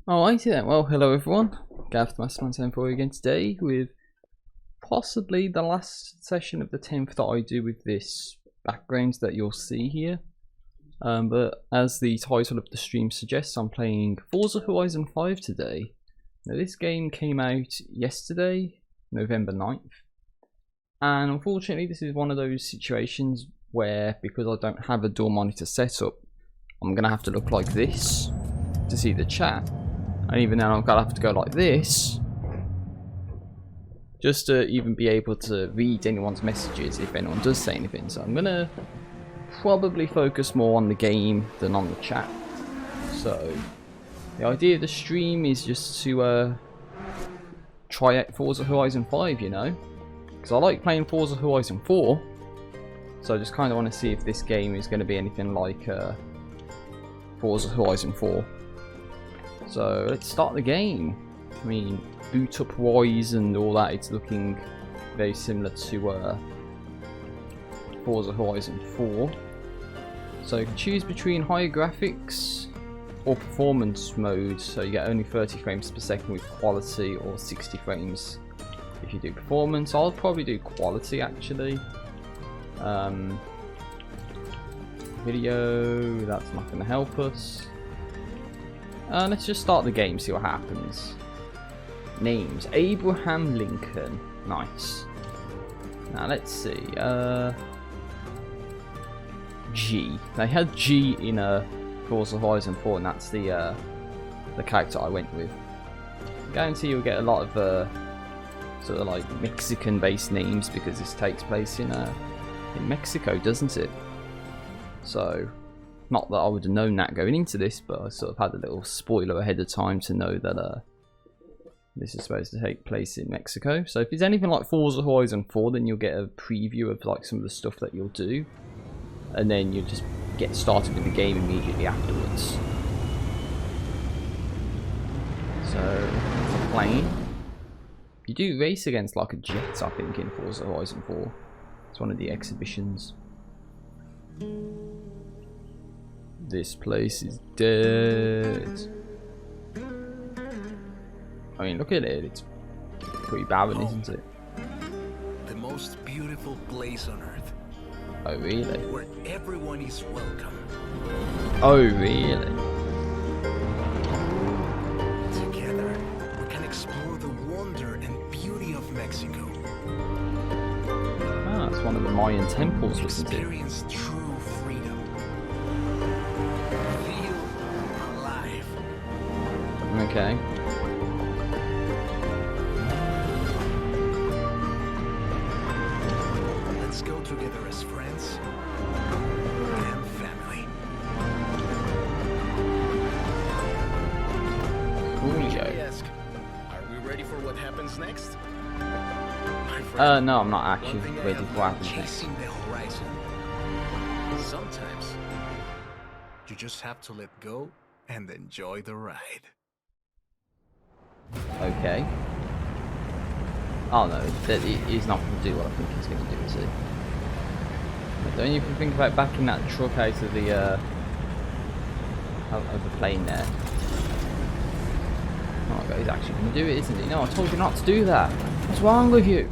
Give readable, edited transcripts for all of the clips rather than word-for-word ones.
Alrighty then, well hello everyone, Gav the Mastermind for you again today with possibly the last session of the 10th that I do with this background that you'll see here. But as the title of the stream suggests, I'm playing Forza Horizon 5 today. Now this game came out yesterday, November 9th, and unfortunately this is one of those situations where, because I don't have a dual monitor setup, I'm going to have to look like this to see the chat. And even then I'm going to have to go like this just to even be able to read anyone's messages if anyone does say anything. So I'm going to probably focus more on the game than on the chat. So the idea of the stream is just to try out Forza Horizon 5, you know, because I like playing Forza Horizon 4, so I just kind of want to see if this game is going to be anything like Forza Horizon 4. So let's start the game. I mean, boot up wise and all that, it's looking very similar to Forza Horizon 4. So you can choose between higher graphics or performance mode, so you get only 30 frames per second with quality, or 60 frames if you do performance. I'll probably do quality actually. Video, that's not going to help us. Let's just start the game, see what happens. Names: Abraham Lincoln. Nice. Now let's see. G. They had G in Forza Horizon 4, and that's the character I went with. I guarantee you'll get a lot of sort of like Mexican-based names because this takes place in Mexico, doesn't it? So, not that I would have known that going into this, but I sort of had a little spoiler ahead of time to know that this is supposed to take place in Mexico. So if it's anything like Forza Horizon 4, then you'll get a preview of like some of the stuff that you'll do, and then you just get started with the game immediately afterwards. So it's a plane. You do race against like a jet, I think, in Forza Horizon 4. It's one of the exhibitions. This place is dead. I mean, look at it. It's pretty barren, isn't it? The most beautiful place on earth. Oh, really? Where everyone is welcome. Oh, really? Together, we can explore the wonder and beauty of Mexico. Ah, it's one of the Mayan temples, wasn't it? Experience true freedom. Feel alive. Okay. Let's go together as friends and family. Coolio. Ask, are we ready for what happens next? No, I'm not actually ready for what happens next. Chasing the horizon. Sometimes you just have to let go and enjoy the ride. Okay. Oh no, he's not going to do what I think he's going to do, is he? But don't even think about backing that truck out of the plane there. Oh my god, he's actually going to do it, isn't he? No, I told you not to do that. What's wrong with you?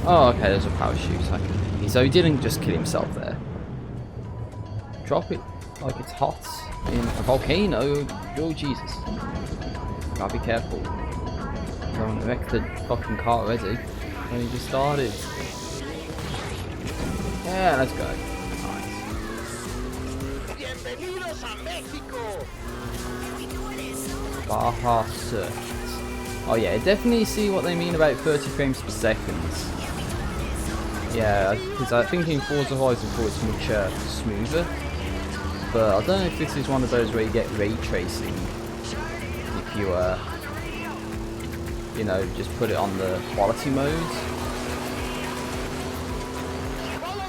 Oh, okay, there's a parachute. So he didn't just kill himself there. Drop it like it's hot in a volcano. Oh, Jesus. Gotta be careful. Don't want to wreck the fucking car already. When he just started. Yeah, let's go. Nice. Bienvenidos a Mexico. Baja Circuit. Oh yeah, I definitely see what they mean about 30 frames per second. Yeah, because I think in Forza Horizon 4 it's much smoother. But I don't know if this is one of those where you get ray tracing if you you know, just put it on the quality mode.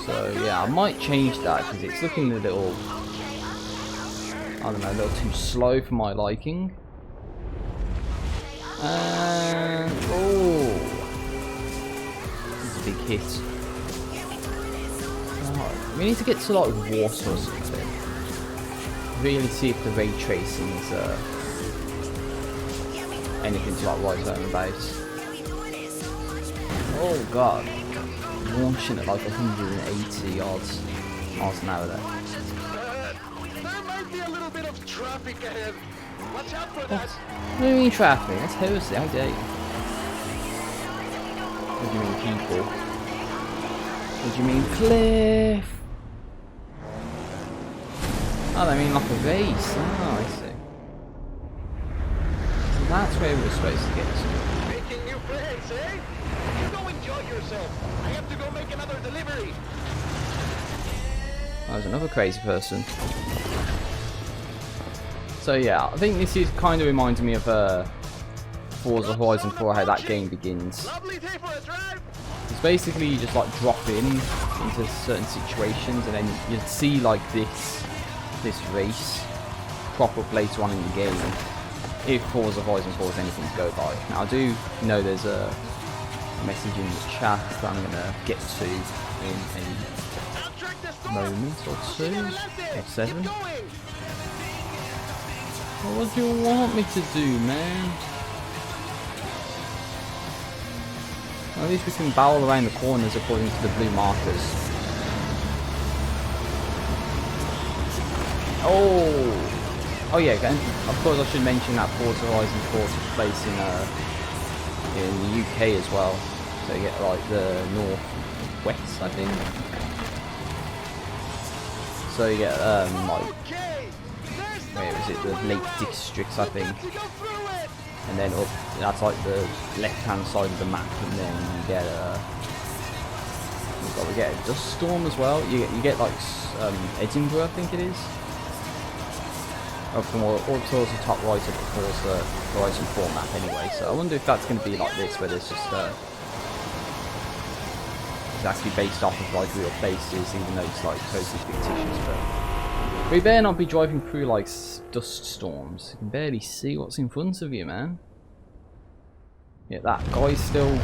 So yeah, I might change that because it's looking a little, I don't know, a little too slow for my liking. And oh, this is a big hit. Oh, we need to get to like water or something. really see if the ray tracing is anything to like rise home about. Oh god, launching at like 180 odds miles an hour there. There might be a little bit of traffic ahead. Watch out for that. What do you mean traffic? That's heresy, how dare you? What do you mean people? What do you mean cliff? Oh, they mean like a race. Oh, I see. So that's where we're supposed to get to. Making new friends, eh? You go enjoy yourself. I have to go make another delivery. That was another crazy person. So yeah, I think this is kind of reminds me of Forza Horizon 4, how that game begins. Lovely day for a drive. It's basically you just like drop into certain situations, and then you'd see like this race crop up later on in the game if Forza Horizon 4 is anything to go by. Now I do know there's a message in the chat that I'm going to get to in a moment or 2 or 7. Well, what do you want me to do, man? Well, at least we can barrel around the corners according to the blue markers. Oh yeah, again, of course I should mention that Forza Horizon 4 took place in the UK as well. So you get like the north-west, I think. So you get like, where is it, the Lake Districts, I think. And then up, that's like the left-hand side of the map, and then you get we get a dust storm as well. You get like Edinburgh, I think it is. From all towards the top right of the Forza Horizon 4 map anyway, so I wonder if that's going to be like this, where there's just it's actually based off of like real places, even though it's like totally fictitious. But we better not be driving through like dust storms. You can barely see what's in front of you, man. Yeah, that guy's still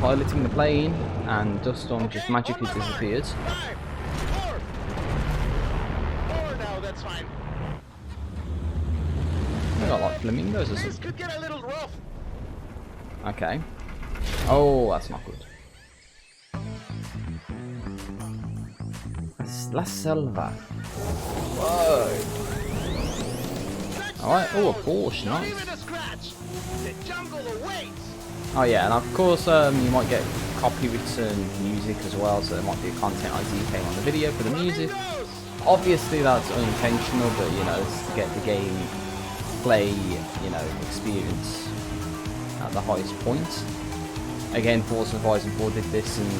piloting the plane, and dust storm just magically disappeared. 4 now, that's fine. They got like flamingos or This something. could get a little rough. Okay. Oh, that's not good. La Selva. Whoa. Alright, oh, a Porsche, Not nice. even a scratch. The jungle awaits. Oh yeah, and of course you might get copywritten music as well, so there might be a content ID claim on the video for the music. Obviously that's unintentional, but you know, it's to get the game play, you know, experience at the highest point. Again, Forza Horizon 4 did this, and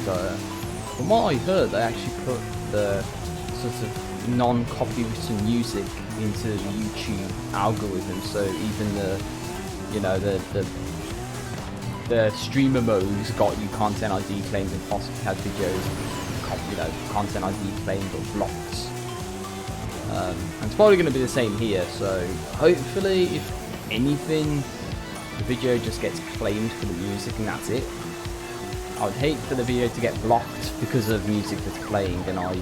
from what I heard, they actually put the sort of non-copywritten music into the YouTube algorithm, so even the, you know, the streamer modes got you content ID claimed, and possibly had videos, you know, content ID claimed or blocked. And it's probably going to be the same here, so hopefully, if anything, the video just gets claimed for the music and that's it. I would hate for the video to get blocked because of music that's playing and I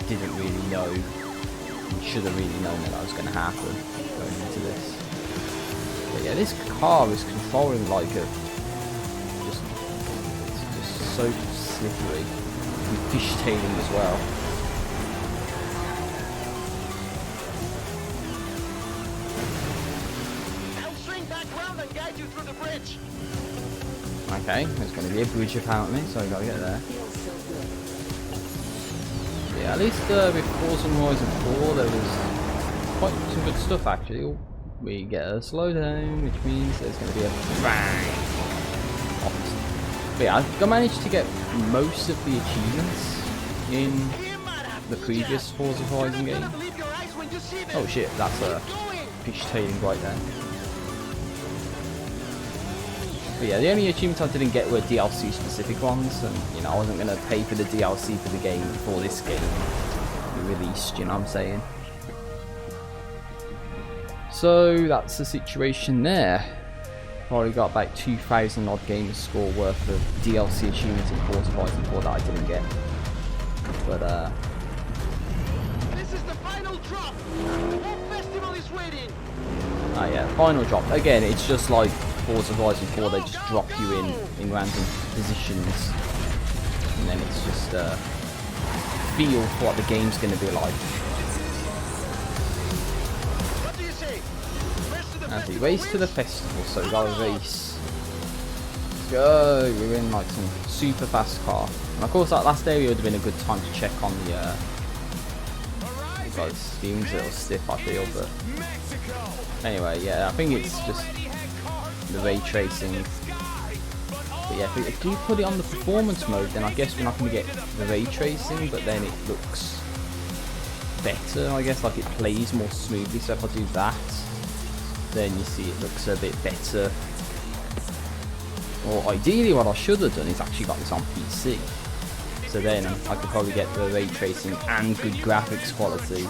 didn't really know, and should have really known that was going to happen going into this. But yeah, this car is controlling like a, it's just so slippery, and fishtailing as well. Okay, there's going to be a bridge apparently, so we've got to get there. Yeah, at least with Forza Horizon 4 there was quite some good stuff actually. Oh, we get a slowdown, which means there's going to be a bang. But yeah, I managed to get most of the achievements in the previous Forza Horizon game. Oh shit, that's a fishtailing right there. But yeah, the only achievements I didn't get were DLC specific ones, and you know, I wasn't going to pay for the DLC for the game before this game be released, you know what I'm saying? So that's the situation there. Probably got about 2,000 odd gamer score worth of DLC achievements in Forza Horizon 4 that I didn't get. But this is the final drop. The whole festival yeah, final drop. Again, it's just like Forza Horizon 4, they just drop you in random positions. And then it's just feel for what the game's going to be like. What do you say? As we race to the festival, so we got a race. Let's go! We're in like some super fast car. And of course that last area would have been a good time to check on the steam's a little stiff, I feel, but anyway, yeah, I think it's just the ray tracing. But yeah, if you put it on the performance mode, then I guess we're not going to get the ray tracing, but then it looks better, I guess, like it plays more smoothly. So if I do that, then you see it looks a bit better. Or ideally what I should have done is actually got this on PC. So then I could probably get the ray tracing and good graphics quality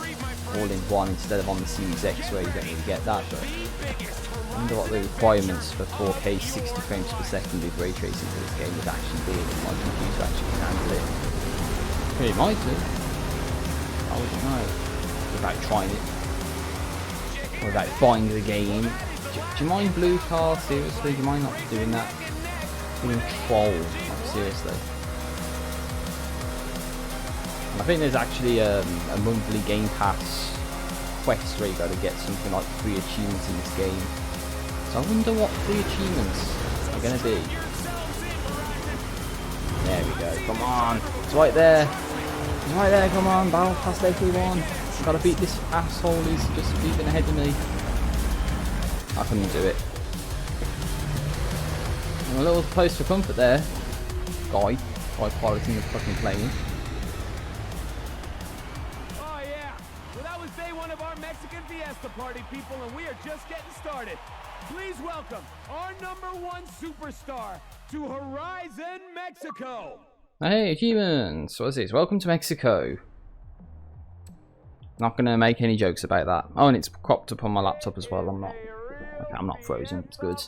all in one instead of on the Series X where you don't really get that. But I wonder what the requirements for 4K 60 frames per second with ray tracing for this game would actually be if my computer actually can handle it. But it might do. I wouldn't know. Without trying it. Or without buying the game. Do you mind blue car? Seriously? Do you mind not doing that? Doing troll? Like, seriously. I think there's actually a monthly Game Pass quest where you got to get something like 3 achievements in this game. So I wonder what 3 achievements are going to be. There we go, come on, it's right there. It's right there, come on, battle past everyone. I've got to beat this asshole who's just leaping ahead of me. I couldn't do it. And a little post for comfort there. Guy piloting the fucking plane. Mexican Fiesta Party, people, and we are just getting started. Please welcome our #1 superstar to Horizon, Mexico. Hey humans, what is this? Welcome to Mexico. Not gonna make any jokes about that. Oh, and it's cropped up on my laptop as well. I'm not frozen. It's good.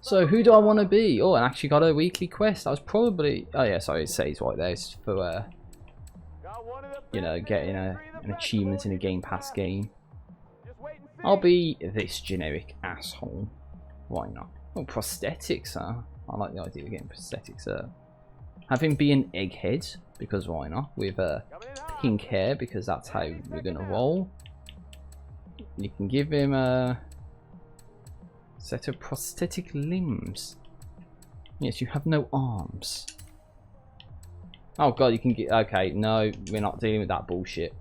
So who do I want to be? Oh, I actually got a weekly quest. I was probably. Oh yeah, sorry, it says right there. It's for you know, getting an achievement in a Game Pass game. I'll be this generic asshole. Why not? Oh, prosthetics, huh? I like the idea of getting prosthetics. Have him be an egghead, because why not? With pink hair, because that's how we're gonna roll. You can give him a set of prosthetic limbs. Yes, you have no arms. Oh god, you can get. Okay, no, we're not dealing with that bullshit.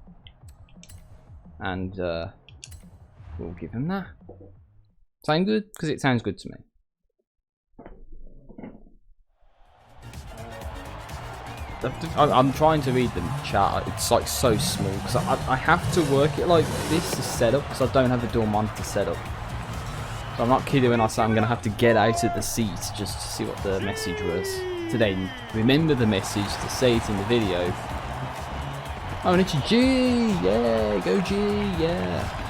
And we'll give him that. Sound good? Because it sounds good to me. I'm trying to read the chat. It's like so small because I have to work it like this to set up because I don't have the dual monitor set up. So I'm not kidding when I say I'm gonna have to get out of the seat just to see what the message was today. Remember the message to say it in the video. Oh, and it's a G! Yeah, go G! Yeah.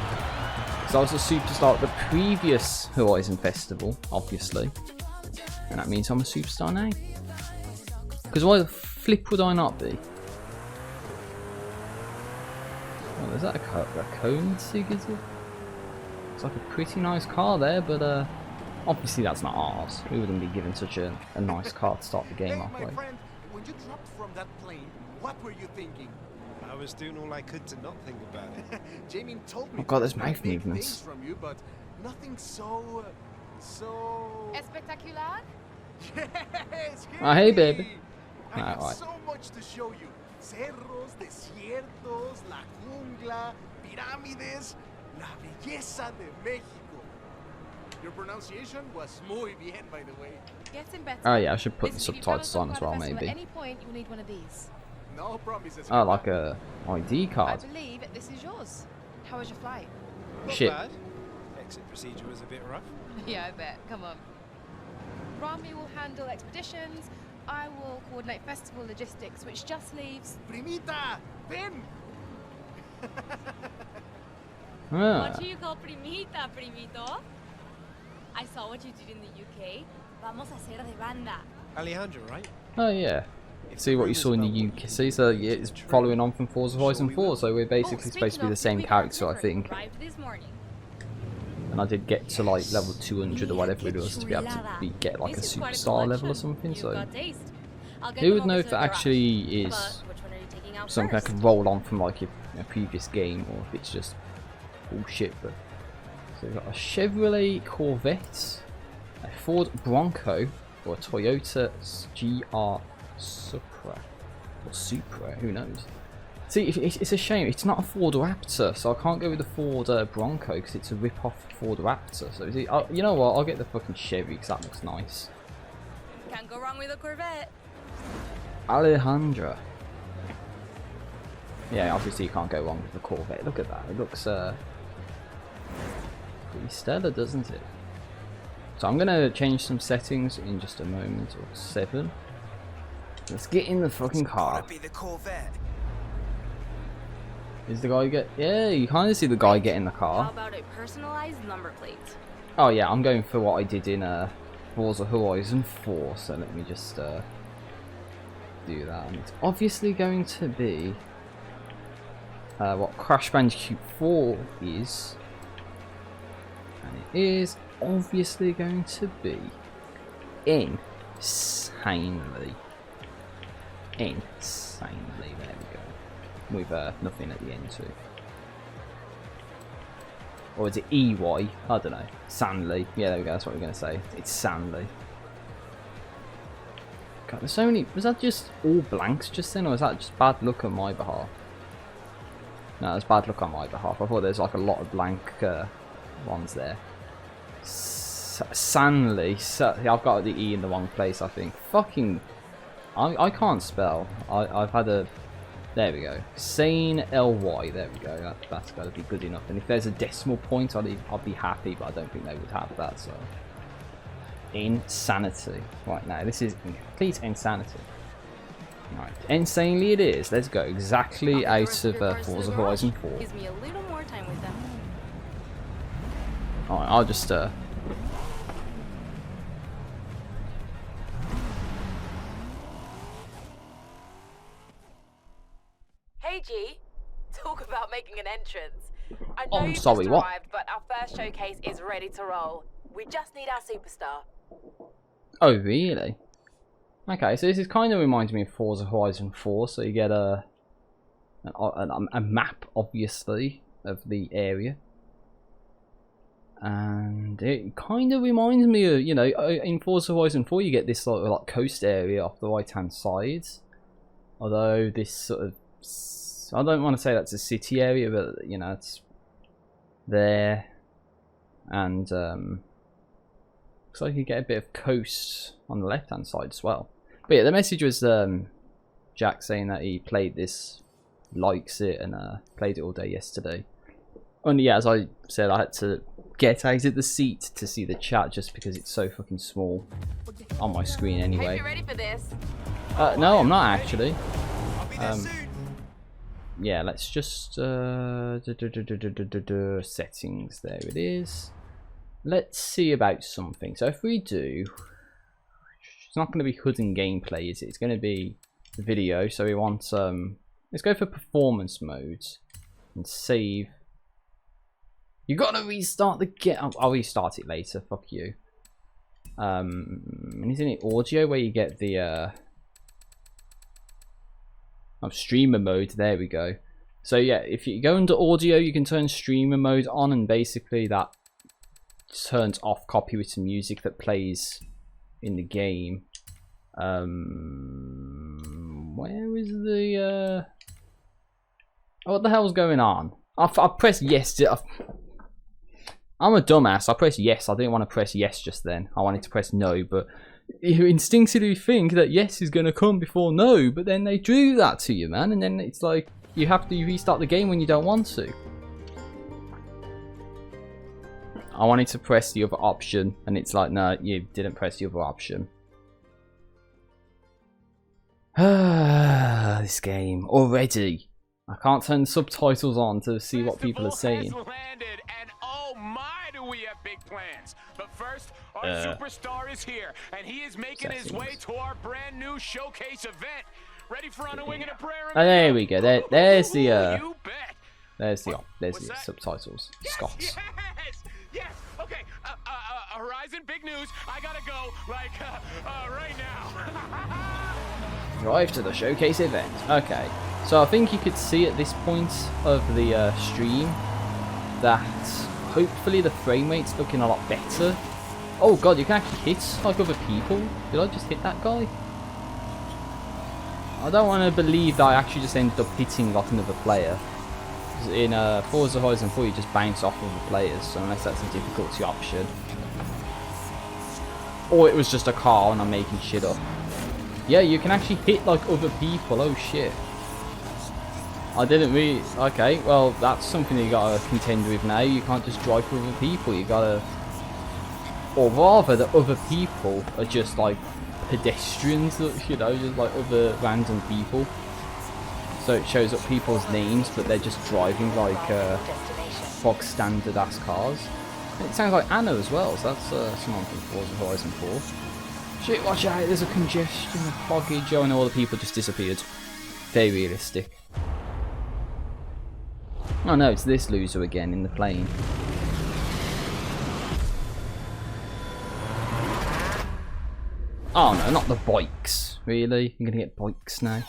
Because I was a superstar at the previous Horizon Festival, obviously, and that means I'm a superstar now. Because why the flip would I not be? Oh, is that a cone sig, is it? It's like a pretty nice car there, but obviously that's not ours. We wouldn't be given such a nice car to start the game off with. My friend, when you dropped from that plane, what were you thinking? I was doing all I could to not think about it. Jamie told me. Oh god, there's to mouth expect big movements. things from you, but nothing so. Espectacular? Yes. Oh, hey, baby. I have Alright. so much to show you. Cerros, desiertos, la jungla, pirámides, la belleza de México. Your pronunciation was muy bien, by the way. Getting better. Oh yeah, I should put the Listen, if you've subtitles on ever as gone well, to a festival maybe. At any point, you'll need one of these. No promises. Oh, like a ID I card. believe this is yours. How was your flight? Not Shit. bad. Exit procedure was a bit rough. Yeah, I bet. Come on. Rami will handle expeditions. I will coordinate festival logistics, which just leaves. Primita, ven. Ah. What do you call primita, primito? I saw what you did in the UK. Vamos a hacer de banda. Alejandro, right? Oh yeah. If See the what you rumours saw in the about UK. See, so yeah, it's following on from Forza Horizon 4, so we're basically supposed to be the same character, I think. Arrived this morning. and I did get to like level 200 or whatever it was to be able to get like a superstar level or something. So who would know if that actually is something I can roll on from like a previous game, or if it's just bullshit. But so we've got a Chevrolet Corvette, a Ford Bronco, or a Toyota GR Supra, or Supra, who knows. See, it's a shame it's not a Ford Raptor, so I can't go with the Ford Bronco because it's a rip-off Ford Raptor. So you know what, I'll get the fucking Chevy because that looks nice. Can't go wrong with a Corvette. Alejandra. Yeah, obviously you can't go wrong with the Corvette. Look at that, it looks pretty stellar, doesn't it? So I'm gonna change some settings in just a moment, or 7. Let's get in the fucking car. Be the Corvette. Is the guy get? Yeah, you kind of see the guy get in the How car. about a personalized number plate? Oh yeah, I'm going for what I did in Forza Horizon 4. So let me just do that. And it's obviously going to be what Crash Bandicoot 4 is, and it is obviously going to be insanely. There we go. With nothing at the end too. Or is it EY? I don't know. Sanley. Yeah, there we go. That's what we're going to say. It's Sanley. God, there's so many. Was that just all blanks just then, or was that just bad luck on my behalf? No, it's bad luck on my behalf. I thought there's like a lot of blank ones there. Sanley. I've got the E in the wrong place, I think. Fucking. I can't spell. I've had a. There we go. Sane LY. There we go. That's got to be good enough. And if there's a decimal point, I'll be happy. But I don't think they would have that. So insanity. Right now, this is complete insanity. Right, insanely it is. Let's go. Exactly out of Forza Horizon 4. Gives me a little more time with them. Alright, I'll just Hey G, talk about making an entrance. I Oh, know I'm you sorry, just what? arrived, but our first showcase is ready to roll. We just need our superstar. Oh, really? Okay, so this is kind of reminds me of Forza Horizon 4. So you get a map, obviously, of the area, and it kind of reminds me of, you know, in Forza Horizon 4 you get this sort of like coast area off the right hand side. Although this sort of, I don't want to say that's a city area, but you know, it's there, and looks like you get a bit of coast on the left hand side as well. But yeah, the message was Jack saying that he played this, likes it, and played it all day yesterday. And yeah, as I said, I had to get out of the seat to see the chat just because it's so fucking small on my screen anyway. Hope you're ready for this. No, I'm not actually. Yeah, let's just settings. There it is. Let's see about something. So if we do, it's not going to be hidden gameplay, is it? It's going to be video. So we want let's go for performance modes and save. You gotta restart the game. I'll restart it later. Fuck you. And isn't it audio where you get the streamer mode? There we go. So yeah, if you go under audio, you can turn streamer mode on, and basically that turns off copyrighted music that plays in the game. Where is the what the hell's going on? I pressed yes. I'm a dumbass. I pressed yes. I didn't want to press yes just then. I wanted to press no, but you instinctively think that yes is going to come before no, but then they do that to you, man, and then it's like you have to restart the game when you don't want to. I wanted to press the other option, and it's like, no, you didn't press the other option. This game already. I can't turn the subtitles on to see what people are saying. Landed, and oh my, do we have big plans. But first, our superstar is here, and he is making his way to our brand new showcase event. Ready for On a Wing and a Prayer? Oh, there we go. There's the You bet. there's the subtitles. Yes, Scots. yes, Yes. Okay. Horizon, big news. I gotta go. Like, right now. Drive to the showcase event. Okay. So I think you could see at this point of the stream that hopefully the frame rate's looking a lot better. Oh god, you can actually hit like other people. Did I just hit that guy? I don't want to believe that I actually just ended up hitting like another player. In Forza Horizon 4 you just bounce off of the players, so unless that's a difficulty option. Or it was just a car and I'm making shit up. Yeah, you can actually hit like other people. Oh shit. I didn't really... Okay, well that's something that you gotta contend with now. You can't just drive for other people, you gotta... Or rather, the other people are just like pedestrians, you know, just like other random people. So it shows up people's names, but they're just driving like box standard ass cars. And it sounds like Anna as well, so that's someone from Forza Horizon 4. Shit, watch out, there's a congestion, a cloggage. Oh, and all the people just disappeared. Very realistic. Oh no, it's this loser again in the plane. Oh no, not the bikes. Really? You're gonna get bikes now?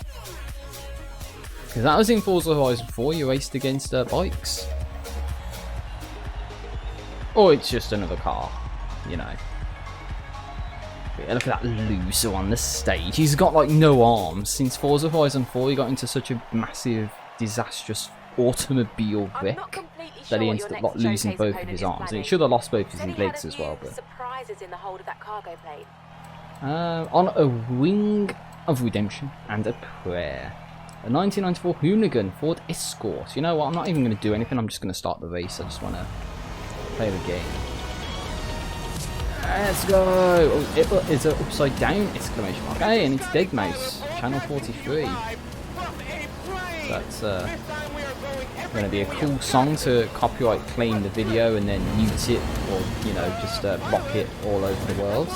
Because that was in Forza Horizon 4, you raced against bikes. Or it's just another car, you know. But yeah, look at that loser on the stage. He's got like no arms. Since Forza Horizon 4 he got into such a massive, disastrous automobile wreck that he ended up like, losing both of his arms. And he should have lost both of his legs as well. But surprises in the hold of that cargo plane. On a wing of redemption and a prayer. A 1994 Hoonigan Ford Escort. You know what? I'm not even going to do anything. I'm just going to start the race. I just want to play the game. Let's go! Oh, it is an upside down exclamation mark. Hey, and it's Dead Mouse, channel 43. That's going to be a cool song to copyright claim the video and then mute it, or you know, just block it all over the world.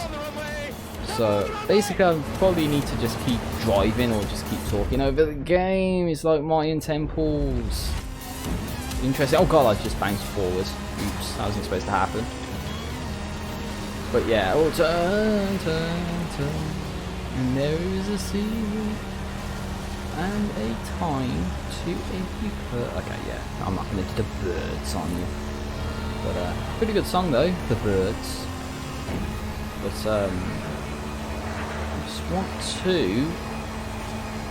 So basically I probably need to just keep driving or just keep talking over the game. It's like Mayan temples. Interesting. Oh god, I just bounced forward. Oops, that wasn't supposed to happen. But yeah, oh turn, turn, turn. And there is a sea and a time to a bird. Okay, yeah, I'm not going to do the birds on you. But pretty good song though, the birds. But want to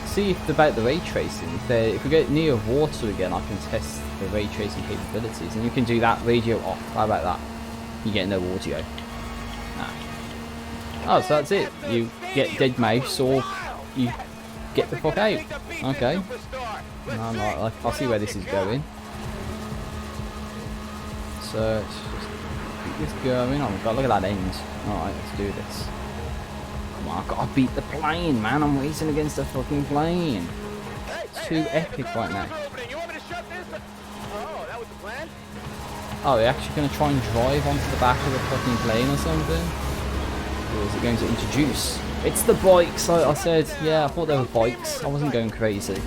see if about the ray tracing. If we get near water again, I can test the ray tracing capabilities, and you can do that radio off. How about that? You get no audio. Nah. Oh, so that's it. You get Dead Mouse, or you get the fuck out. Okay. I'll see where this is going. So let's just keep this going. Oh my god, look at that end. Alright, let's do this. Come on, I've got to beat the plane, man. I'm racing against the fucking plane. It's too epic right now. Oh, they're actually going to try and drive onto the back of the fucking plane or something? Or is it going to introduce? It's the bikes! I said, yeah, I thought they were bikes. I wasn't going crazy.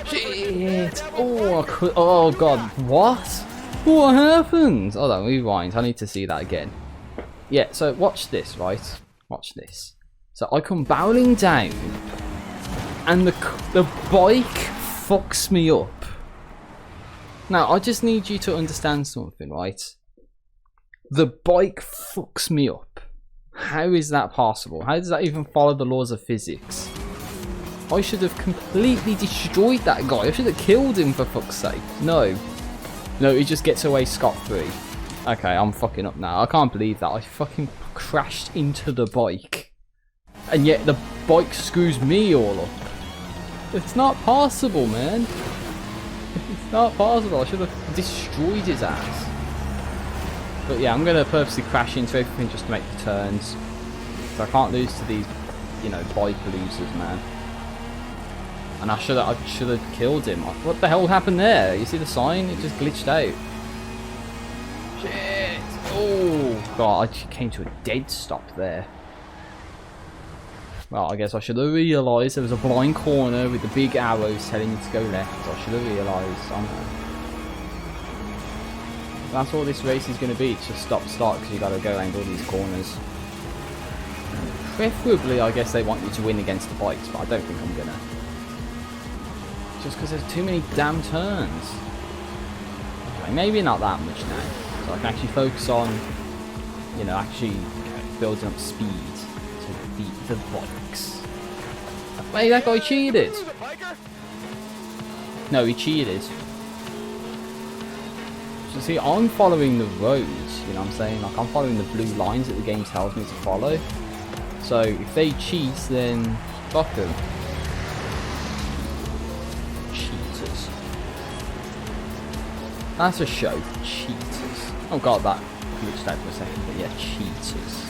Shit! Oh god, what? What happened? Hold on, rewind. I need to see that again. Yeah, so watch this, right? Watch this. So I come barreling down, and the bike fucks me up. Now, I just need you to understand something, right? The bike fucks me up. How is that possible? How does that even follow the laws of physics? I should have completely destroyed that guy. I should have killed him, for fuck's sake. No. No, he just gets away scot-free. Okay, I'm fucking up now. I can't believe that. I fucking crashed into the bike. And yet the bike screws me all up. It's not possible, man. It's not possible. I should have destroyed his ass. But yeah, I'm going to purposely crash into everything just to make the turns. So I can't lose to these, you know, bike losers, man. And I should have killed him. What the hell happened there? You see the sign? It just glitched out. Shit! Oh god, I came to a dead stop there. Well, I guess I should have realised there was a blind corner with the big arrows telling you to go left. I should have realised. That's all this race is going to be. It's just stop-start because you got to go around all these corners. Preferably, I guess they want you to win against the bikes, but I don't think I'm gonna. Just because there's too many damn turns. Okay, maybe not that much now. So I can actually focus on, you know, actually building up speed to beat the bikes. Wait, that guy cheated! No, he cheated. So see, I'm following the roads, you know what I'm saying? Like, I'm following the blue lines that the game tells me to follow. So if they cheat, then fuck them. Cheaters. That's a show. Cheaters. Oh god, that glitched out for a second, but yeah, cheaters.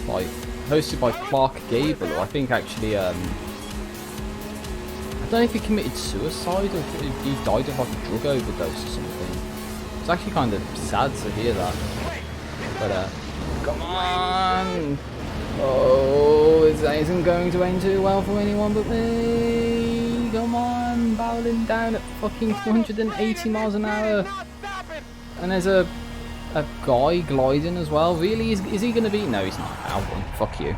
Like, hosted by Clark Gable, I think actually, I don't know if he committed suicide or if he died of like a drug overdose or something. It's actually kind of sad to hear that. But come on! Oh, this isn't going to end too well for anyone but me. Come on, barreling down at fucking 280 miles an hour. And there's a guy gliding as well. Really? Is he going to be? No, he's not. I'll win. Fuck you.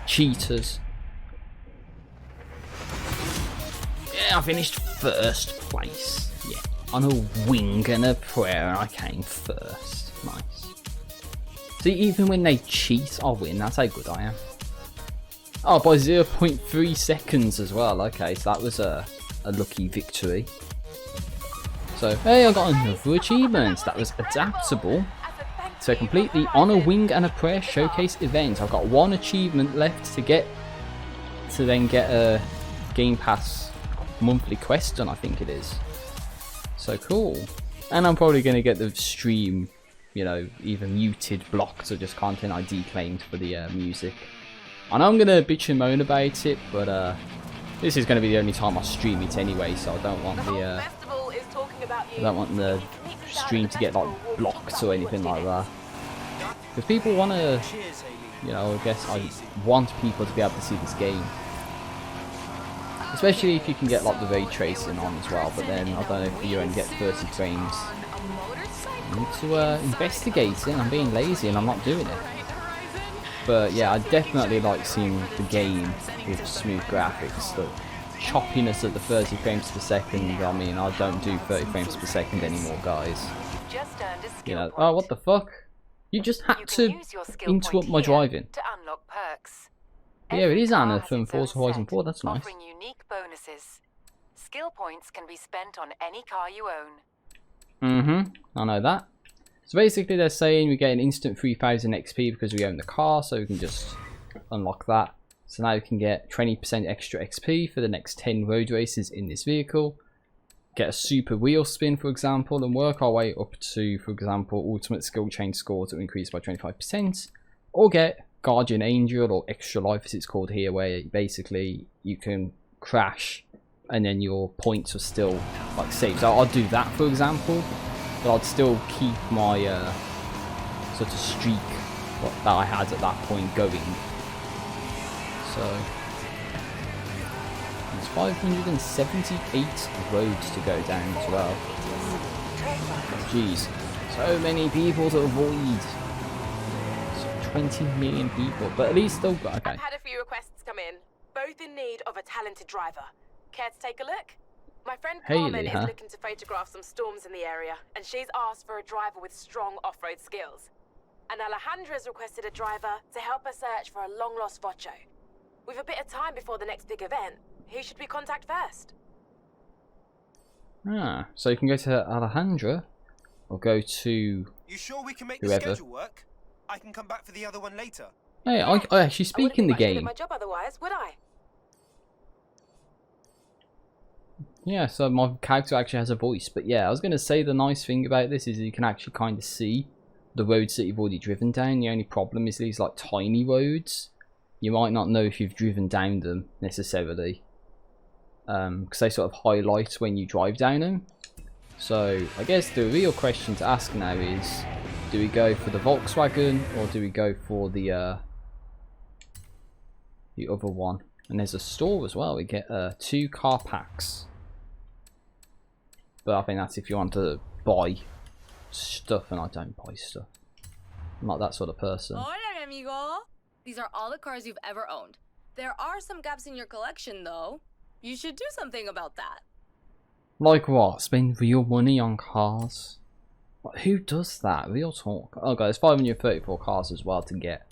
Cheaters. Yeah, I finished first place. Yeah. On a wing and a prayer, I came first. Nice. See, even when they cheat, I'll win. That's how good I am. Oh, by 0.3 seconds as well. Okay, so that was a lucky victory. So, hey, I got another achievement. That was adaptable. So, complete the On a Wing and a Prayer showcase event. I've got one achievement left to get to then get a Game Pass monthly quest done, I think it is. So cool. And I'm probably going to get the stream, you know, either muted, blocked, or just content ID claimed for the music. I know I'm going to bitch and moan about it, but this is going to be the only time I stream it anyway, so I don't want the stream to get like blocked or anything like that. Because people want to, you know, I guess I want people to be able to see this game. Especially if you can get like the ray tracing on as well, but then I don't know if you only get 30 frames. I need to investigate it. I'm being lazy and I'm not doing it. But yeah, I definitely like seeing the game with smooth graphics. The choppiness at the 30 frames per second, I mean, I don't do 30 frames per second anymore, guys. You know, oh, what the fuck? You just had to interrupt my driving. Yeah, it is Anna from Forza Horizon 4, that's nice. Unique bonuses. Skill points can be spent on any car you own. I know that. So basically they're saying we get an instant 3000 XP because we own the car, so we can just unlock that. So now we can get 20% extra XP for the next 10 road races in this vehicle. Get a super wheel spin, for example, and work our way up to, for example, ultimate skill chain score to increase by 25%. Or get Guardian Angel, or Extra Life as it's called here, where basically you can crash and then your points are still like saved. So I'll do that, for example, but I'd still keep my sort of streak that I had at that point going. So there's 578 roads to go down as well. Jeez, so many people to avoid. 20 million people, but at least they'll go. Okay. I've had a few requests come in, both in need of a talented driver. Care to take a look? My friend Carmen is looking to photograph some storms in the area, and she's asked for a driver with strong off-road skills. And Alejandra's requested a driver to help her search for a long-lost Vocho. With a bit of time before the next big event, who should we contact first? Ah, so you can go to Alejandra, or go to You sure we can make whoever. the schedule work? I can come back for the other one later. Hey, I actually speak in the game. My job otherwise, would I? Yeah, so my character actually has a voice. But yeah, I was going to say the nice thing about this is you can actually kind of see the roads that you've already driven down. The only problem is these like tiny roads. You might not know if you've driven down them necessarily. Because they sort of highlight when you drive down them. So I guess the real question to ask now is, do we go for the Volkswagen or do we go for the other one? And there's a store as well. We get 2 car packs. But I think that's if you want to buy stuff and I don't buy stuff. I'm not that sort of person. Hola, amigo. These are all the cars you've ever owned. There are some gaps in your collection, though. You should do something about that. Like what? Spend real money on cars? What, who does that? Real talk. Oh, guys, 534 cars as well to get.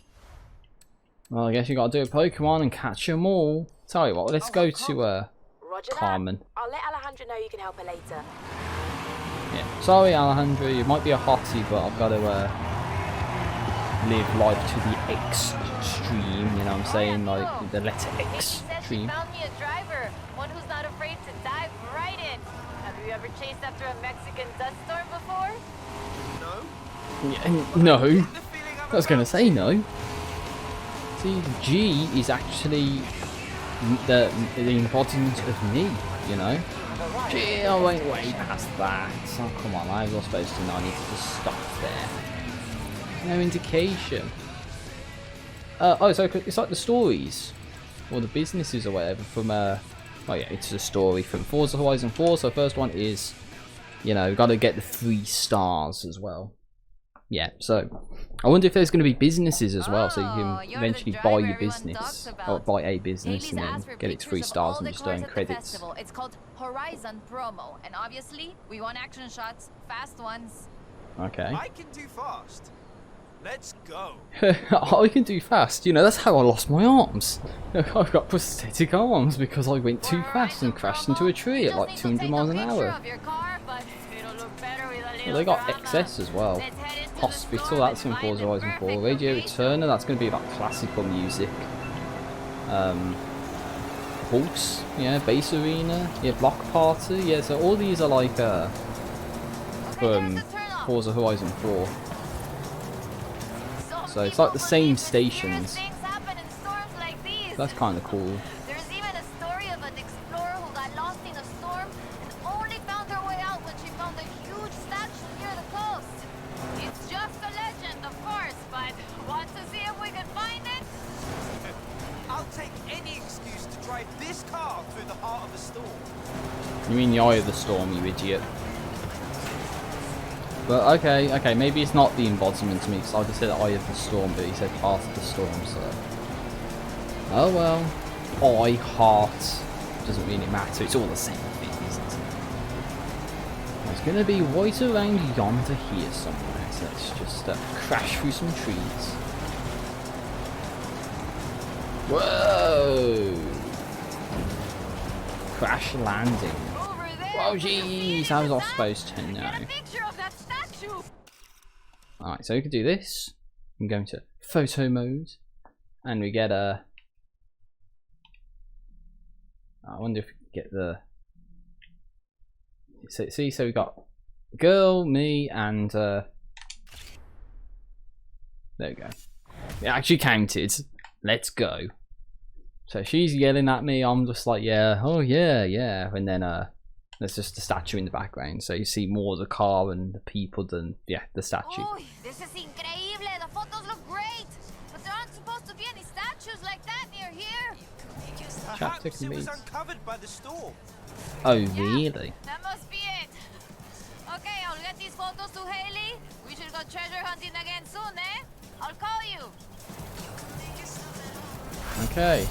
Well, I guess you gotta do a Pokemon and catch them all. Tell you what, let's go to Roger Carmen. that. I'll let Alejandra know you can help her later. Yeah. Sorry, Alejandro, you might be a hottie, but I've got to live life to the extreme. You know what I'm saying? Like the letter X. She found me a driver, one who's not afraid to dive right in. Have you ever chased after a Mexican dust storm before? No? Yeah, no. I was gonna say no. See, G is actually the embodiment of me, you know? Gee, I went way past that. Oh, come on, I was supposed to know. I need to just stop there. No indication. Oh, so it's like the stories. Or the businesses or whatever from, oh yeah, it's a story from Forza Horizon 4. So first one is, you know, got to get the 3 stars as well. Yeah, so I wonder if there's going to be businesses as well, so you can eventually buy your business, or buy a business and then get its 3 stars and just earn credits. It's called Horizon Promo, and obviously we want action shots, fast ones. Okay. I can do fast. Let's go. I can do fast. You know, that's how I lost my arms. I've got prosthetic arms because I went too fast and crashed into a tree at like 200 miles an hour. Well, they got XS as well. Hospital, that's in Forza Horizon 4. Radio Returner, that's going to be like classical music. Hulks, yeah, Bass Arena, yeah, Block Party, yeah, so all these are like from Forza Horizon 4. So it's like the same stations. That's kind of cool. There's even a story of an explorer who got lost in a storm and only found her way out when she found a huge statue near the coast. It's just a legend, of course, but want to see if we can find it? I'll take any excuse to drive this car through the heart of a storm. You mean the eye of the storm, you idiot. But okay, maybe it's not the embodiment to me, because I just said eye of the storm, but he said heart of the storm, so... Oh well. Eye, heart, doesn't really matter, it's all the same thing, isn't it? It's gonna be right around yonder here somewhere, so let's just crash through some trees. Whoa! Crash landing. Oh jeez, how was I supposed to know? Alright, so we can do this. I'm going to photo mode. And we get a... I wonder if we can get the... See, so we got girl, me, and... There we go. It actually counted. Let's go. So she's yelling at me, I'm just like, yeah, oh yeah, yeah. And then there's just a statue in the background, so you see more of the car and the people than, yeah, the statue. Oh, this is increíble. The photos look great, but there aren't supposed to be any statues like that near here. Perhaps it was uncovered by the storm. Oh, really? That must be it. Okay, I'll get these photos to Haley. We should go treasure hunting again soon, eh? I'll call you. Okay.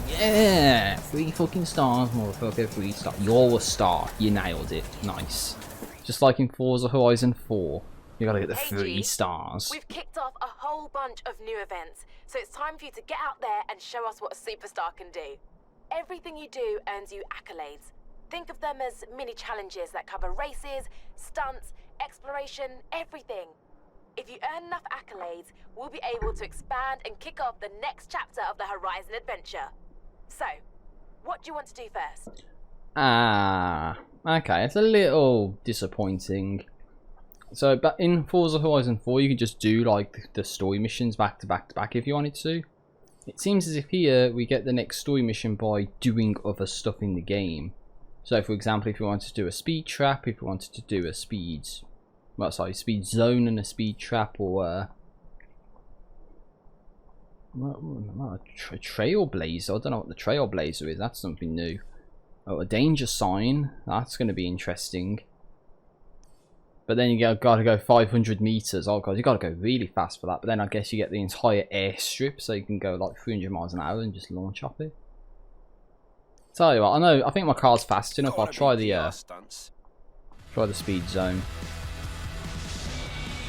Yeah! 3 fucking stars, motherfucker. 3 stars. You're a star. You nailed it. Nice. Just like in Forza Horizon 4. You gotta get the 3 stars. We've kicked off a whole bunch of new events, so it's time for you to get out there and show us what a superstar can do. Everything you do earns you accolades. Think of them as mini challenges that cover races, stunts, exploration, everything. If you earn enough accolades, we'll be able to expand and kick off the next chapter of the Horizon adventure. So, what do you want to do first? Okay, it's a little disappointing. So, but in Forza Horizon 4, you can just do like the story missions back to back to back if you wanted to. It seems as if here we get the next story mission by doing other stuff in the game. So, for example, if you wanted to do a speed trap, if you wanted to do a speed zone and a speed trap, or a trailblazer. I don't know what the trailblazer is. That's something new. Oh, a danger sign. That's going to be interesting. But then you gotta go 500 meters. Oh god, you gotta go really fast for that. But then I guess you get the entire airstrip, so you can go like 300 miles an hour and just launch off it. Tell you what, I think my car's fast enough. I'll try the speed zone.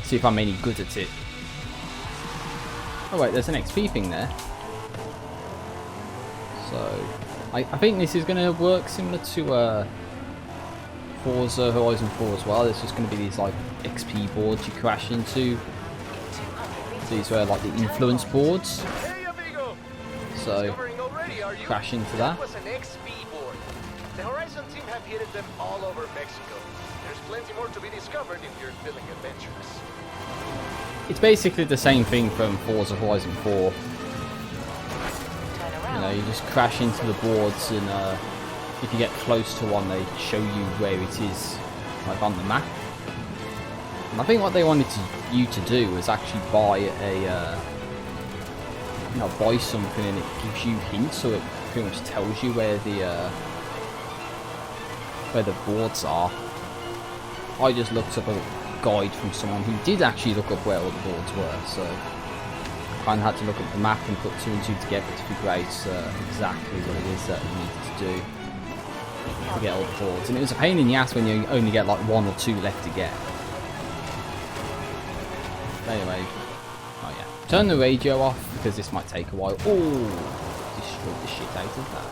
See if I'm any good at it. Oh wait, there's an XP thing there. So I think this is gonna work similar to Forza Horizon 4 as well. There's just going to be these like XP boards you crash into. These were like the influence boards. So crash into that. Was an XP board. The Horizon team have hidden them all over Mexico. There's plenty more to be discovered if you're feeling adventurous. It's basically the same thing from Forza Horizon 4. You know, you just crash into the boards and if you get close to one, they show you where it is, like on the map. And I think what they wanted you to do was actually buy buy something, and it gives you hints, so it pretty much tells you where the boards are. I just looked up a guide from someone who did actually look up where all the boards were, so I kind of had to look at the map and put 2 and 2 together to figure out exactly what it is that we needed to do to get all the boards. And it was a pain in the ass when you only get like 1 or 2 left to get. Anyway, oh yeah, turn the radio off because this might take a while. Oh, destroyed the shit out of that.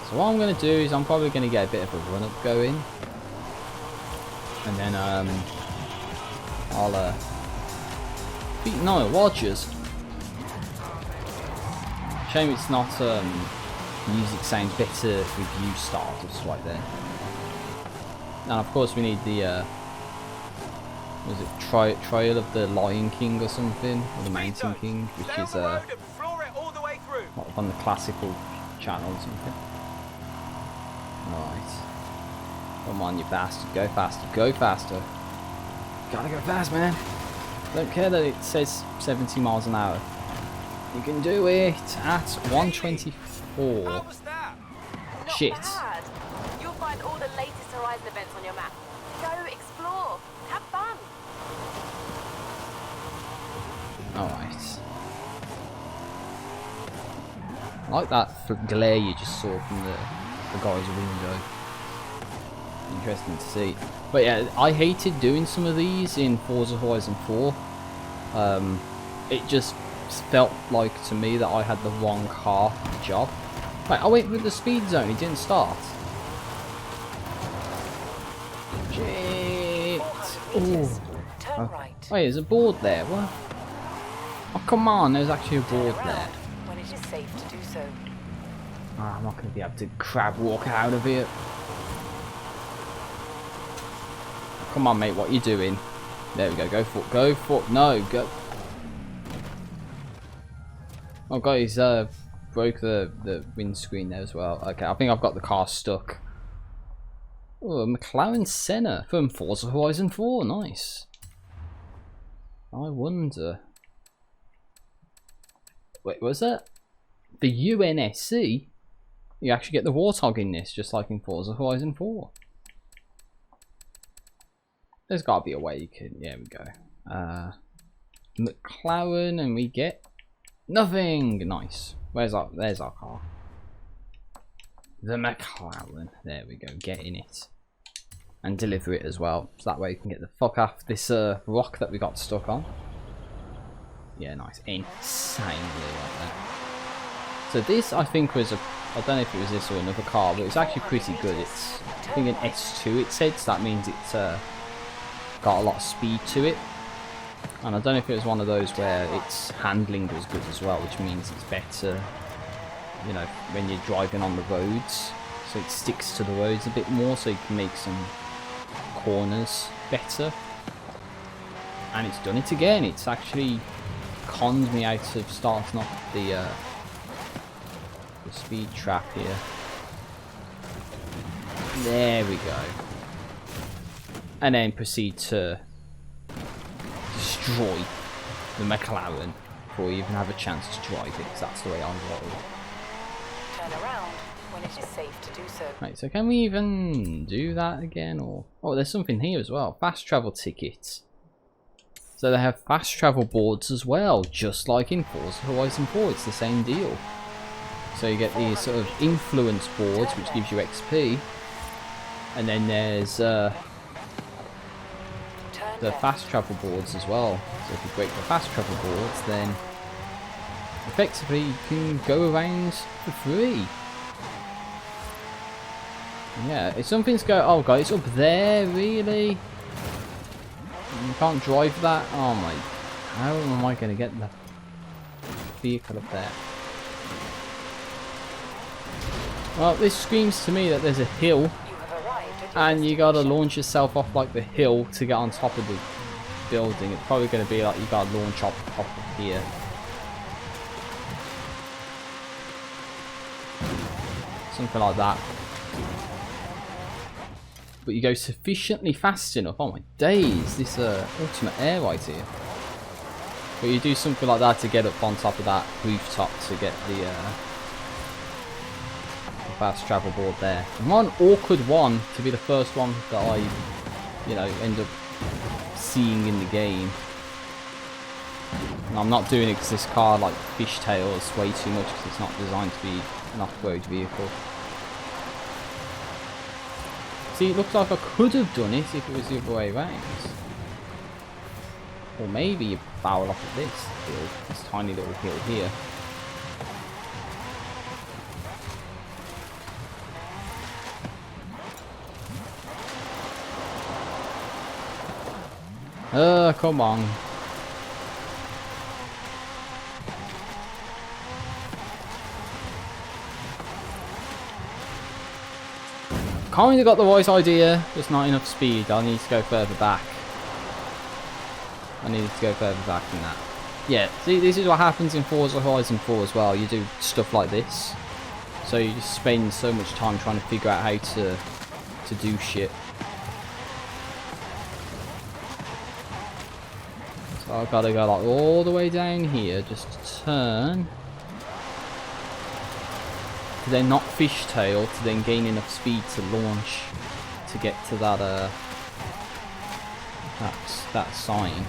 So what I'm going to do is I'm probably going to get a bit of a run up going, and then I'll beat Nile Watchers. Shame it's not music sounds better with you start just right there. And of course we need the was it Trail of the Lion King or something, or the Mountain King, which is on the classical channel or something. Right, come on you bastard, go faster, go faster. Gotta go fast, man. Don't care that it says 70 miles an hour. You can do it at 124. How was that? Shit. Not bad. You'll find all the latest Horizon events on your map. Go explore. Have fun. Alright. I like that glare you just saw from the guy's window. Interesting to see. But yeah, I hated doing some of these in Forza Horizon 4. It just felt like to me that I had the wrong car for the job. Wait, I went with the speed zone, it didn't start. Shit. Ooh. Turn right. Wait, there's a board there. What? Oh, come on, there's actually a board there. When it is safe to do so. Oh, I'm not going to be able to crab walk out of here. Come on, mate, what are you doing? There we go, go for, no, go. Oh, guys, broke the windscreen there as well. Okay, I think I've got the car stuck. Oh, a McLaren Senna from Forza Horizon 4, nice. I wonder. Wait, was that the UNSC? You actually get the Warthog in this, just like in Forza Horizon 4. There's got to be a way you can. Yeah, we go. McLaren, and we get nothing. Nice. There's our car. The McLaren. There we go. Get in it and deliver it as well, so that way you can get the fuck off this rock that we got stuck on. Yeah, nice. Insanely like that. So this, I think, was a. I don't know if it was this or another car, but it's actually pretty good. It's, I think, an S2. It said, so that means it's got a lot of speed to it. And I don't know if it was one of those where its handling was good as well, which means it's better, you know, when you're driving on the roads. So it sticks to the roads a bit more, so you can make some corners better. And it's done it again. It's actually conned me out of starting off the speed trap here. There we go. And then proceed to destroy the McLaren before you even have a chance to drive it, because that's the way I roll. Turn around. when it is safe to do so. Right, so can we even do that again? Or oh, there's something here as well. Fast travel tickets. So they have fast travel boards as well, just like in Forza Horizon 4. It's the same deal. So you get these sort of influence boards, which gives you XP, and then there's the fast travel boards as well. So if you break the fast travel boards, then effectively you can go around for free. Yeah, if something's oh god, it's up there, really? You can't drive that? Oh my, how am I going to get the vehicle up there? Well, this screams to me that there's a hill, and you gotta launch yourself off like the hill to get on top of the building. It's probably going to be like you gotta launch off of here. Something like that. But you go sufficiently fast enough. Oh my days, this ultimate air right here. But you do something like that to get up on top of that rooftop to get the fast travel board there. And one awkward one to be the first one that I, you know, end up seeing in the game. And I'm not doing it because this car like fishtails way too much because it's not designed to be an off-road vehicle. See, it looks like I could have done it if it was the other way around. Or maybe you barrel off of this hill, this tiny little hill here. Come on. Kinda got the right idea, just not enough speed. I need to go further back. I needed to go further back than that. Yeah, see, this is what happens in Forza Horizon 4 as well. You do stuff like this. So you just spend so much time trying to figure out how to do shit. So I've got to go like all the way down here just to turn. To then not fishtail, to then gain enough speed to launch to get to that that sign.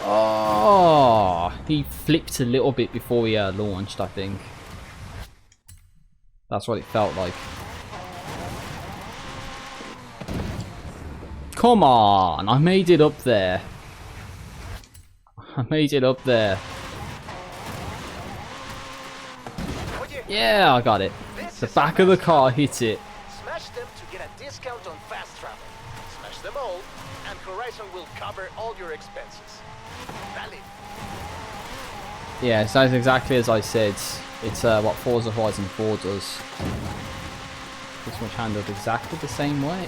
Oh, he flipped a little bit before he launched, I think. That's what it felt like. Come on, I made it up there. I made it up there. Yeah, I got it. The back of the car hit it. Smash them to get a discount on fast travel. Smash them all, and Horizon will cover all your expenses. Valid. Yeah, it sounds exactly as I said. It's what Forza Horizon 4 does. Pretty much handled exactly the same way.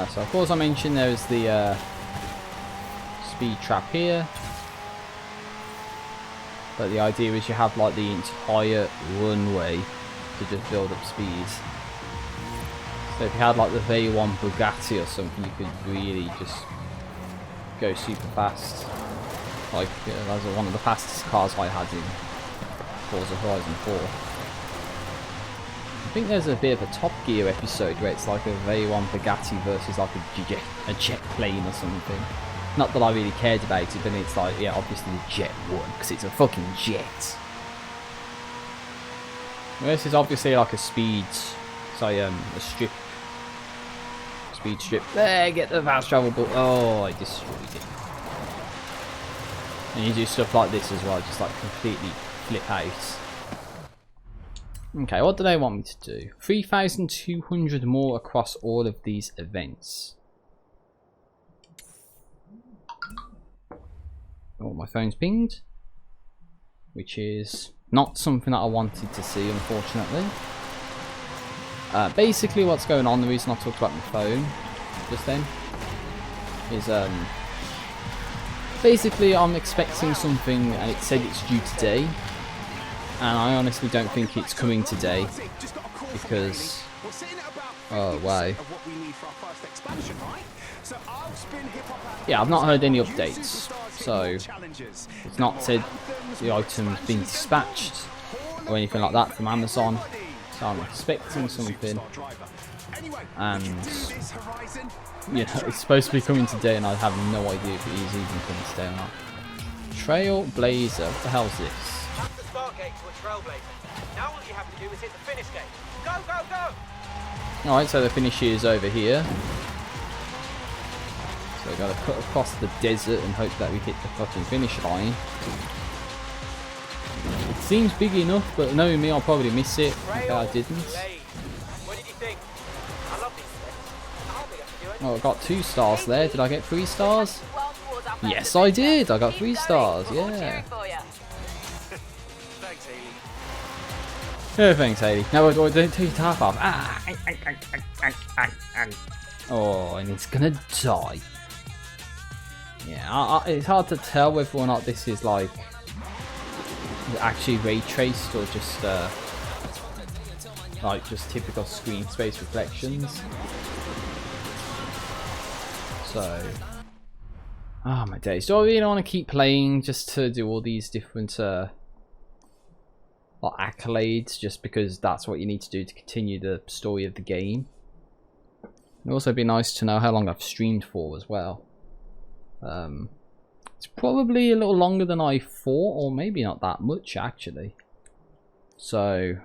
So of course I mentioned there's the speed trap here, but the idea is you have like the entire runway to just build up speed. So if you had like the V1 Bugatti or something, you could really just go super fast. Like that was one of the fastest cars I had in Forza Horizon 4. I think there's a bit of a Top Gear episode where it's like a V1 Bugatti versus like a jet plane or something. Not that I really cared about it, but it's like, yeah, obviously the jet won because it's a fucking jet. This is obviously like a speed, sorry, a strip. Speed strip. There, get the fast travel book. Oh, I destroyed it. And you do stuff like this as well, just like completely flip out. Okay, what do they want me to do? 3,200 more across all of these events. Oh, my phone's pinged. Which is not something that I wanted to see, unfortunately. Basically what's going on, the reason I talked about my phone just then, is basically I'm expecting something and it said it's due today. And I honestly don't think it's coming today because, oh wow, yeah, I've not heard any updates, so it's not said the item's been dispatched or anything like that from Amazon. So I'm expecting something, and you know, it's supposed to be coming today, and I have no idea if it is even coming today or not. Trailblazer, what the hell's this? That's the start gate to a trailblazer. Now all you have to do is hit the finish gate. Go, go, go! Alright, so the finish is over here. So we gotta cut across the desert and hope that we hit the fucking finish line. It seems big enough, but knowing me, I'll probably miss it. Okay, I didn't. What did you think? I love these things. I don't think I can do it. Oh, I got 2 stars there. Did I get 3 stars? Yes, I did. I got 3 stars. Yeah. Thanks, Haley. Oh, thanks, Haley. No, don't take your top off. Oh, and it's gonna die. Yeah, it's hard to tell whether or not this is like actually ray traced or just like just typical screen space reflections. So, oh my days. Do I really want to keep playing just to do all these different like accolades just because that's what you need to do to continue the story of the game? It'd also be nice to know how long I've streamed for as well. It's probably a little longer than I thought, or maybe not that much actually. So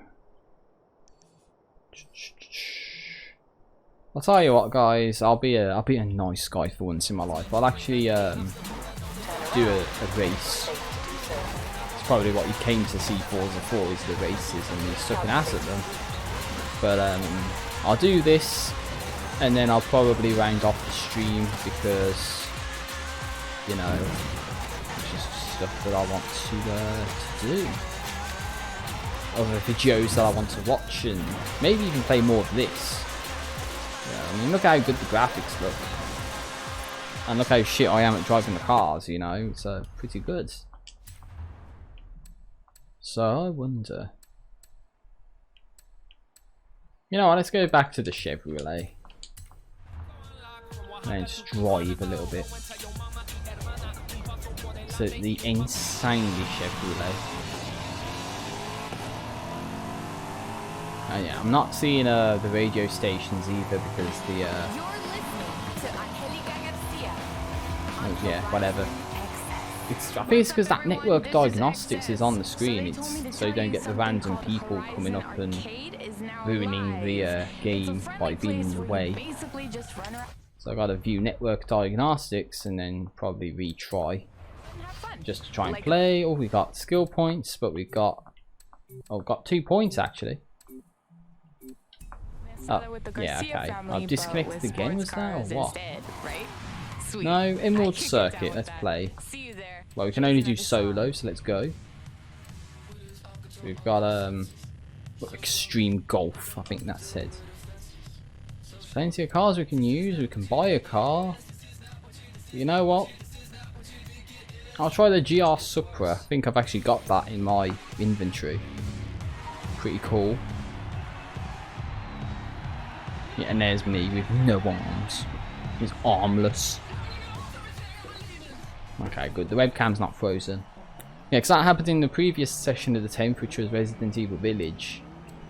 I'll tell you what, guys. I'll be a nice guy for once in my life. I'll actually do a race. It's probably what you came to see Forza for, is the races, and you're sucking ass at them. But I'll do this, and then I'll probably round off the stream because, you know, it's just stuff that I want to do. Other videos that I want to watch, and maybe even play more of this. Yeah, I mean, look how good the graphics look. And look how shit I am at driving the cars, you know, it's pretty good. So, I wonder. You know what, let's go back to the Chevrolet. And just drive a little bit. So, the insanely Chevrolet. Oh yeah, I'm not seeing the radio stations either because the oh yeah, whatever. I think it's because that network diagnostics is on the screen. It's so you don't get the random people coming up and ruining the game by being in the way. So I gotta view network diagnostics and then probably retry just to try and play. Oh, we got skill points, but we got got 2 points actually. Oh, yeah, okay. I've disconnected again, was that, or what? No, Emerald Circuit, let's play. Well, we can only do solo, so let's go. We've got, Extreme Golf, I think that said. There's plenty of cars we can use, we can buy a car. You know what? I'll try the GR Supra, I think I've actually got that in my inventory. Pretty cool. Yeah, and there's me with no arms. He's armless. Okay, good. The webcam's not frozen. Yeah, because that happened in the previous session of the 10th, which was Resident Evil Village.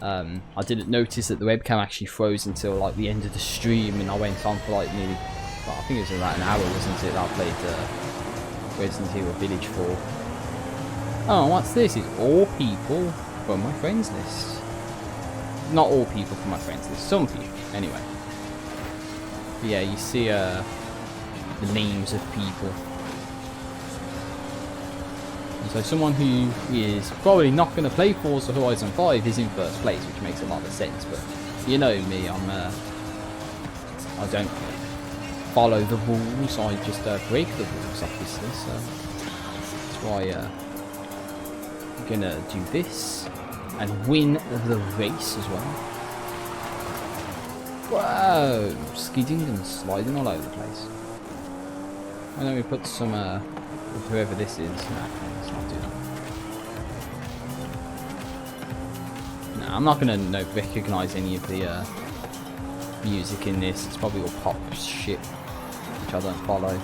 I didn't notice that the webcam actually froze until like the end of the stream, and I went on for like nearly, well, I think it was about an hour, wasn't it, that I played Resident Evil Village for. Oh, what's this? It's all people from my friends list. Not all people from my friends list, some people. Anyway, but yeah, you see the names of people. And so someone who is probably not going to play Forza Horizon 5 is in first place, which makes a lot of sense. But you know me, I don't follow the rules. I just break the rules, obviously. So that's why I'm gonna do this and win the race as well. Whoa! Skidding and sliding all over the place. Why don't we put some, whoever this is? Nah, let's not do that. Nah, I'm not gonna recognise any of the music in this. It's probably all pop shit, which I don't follow.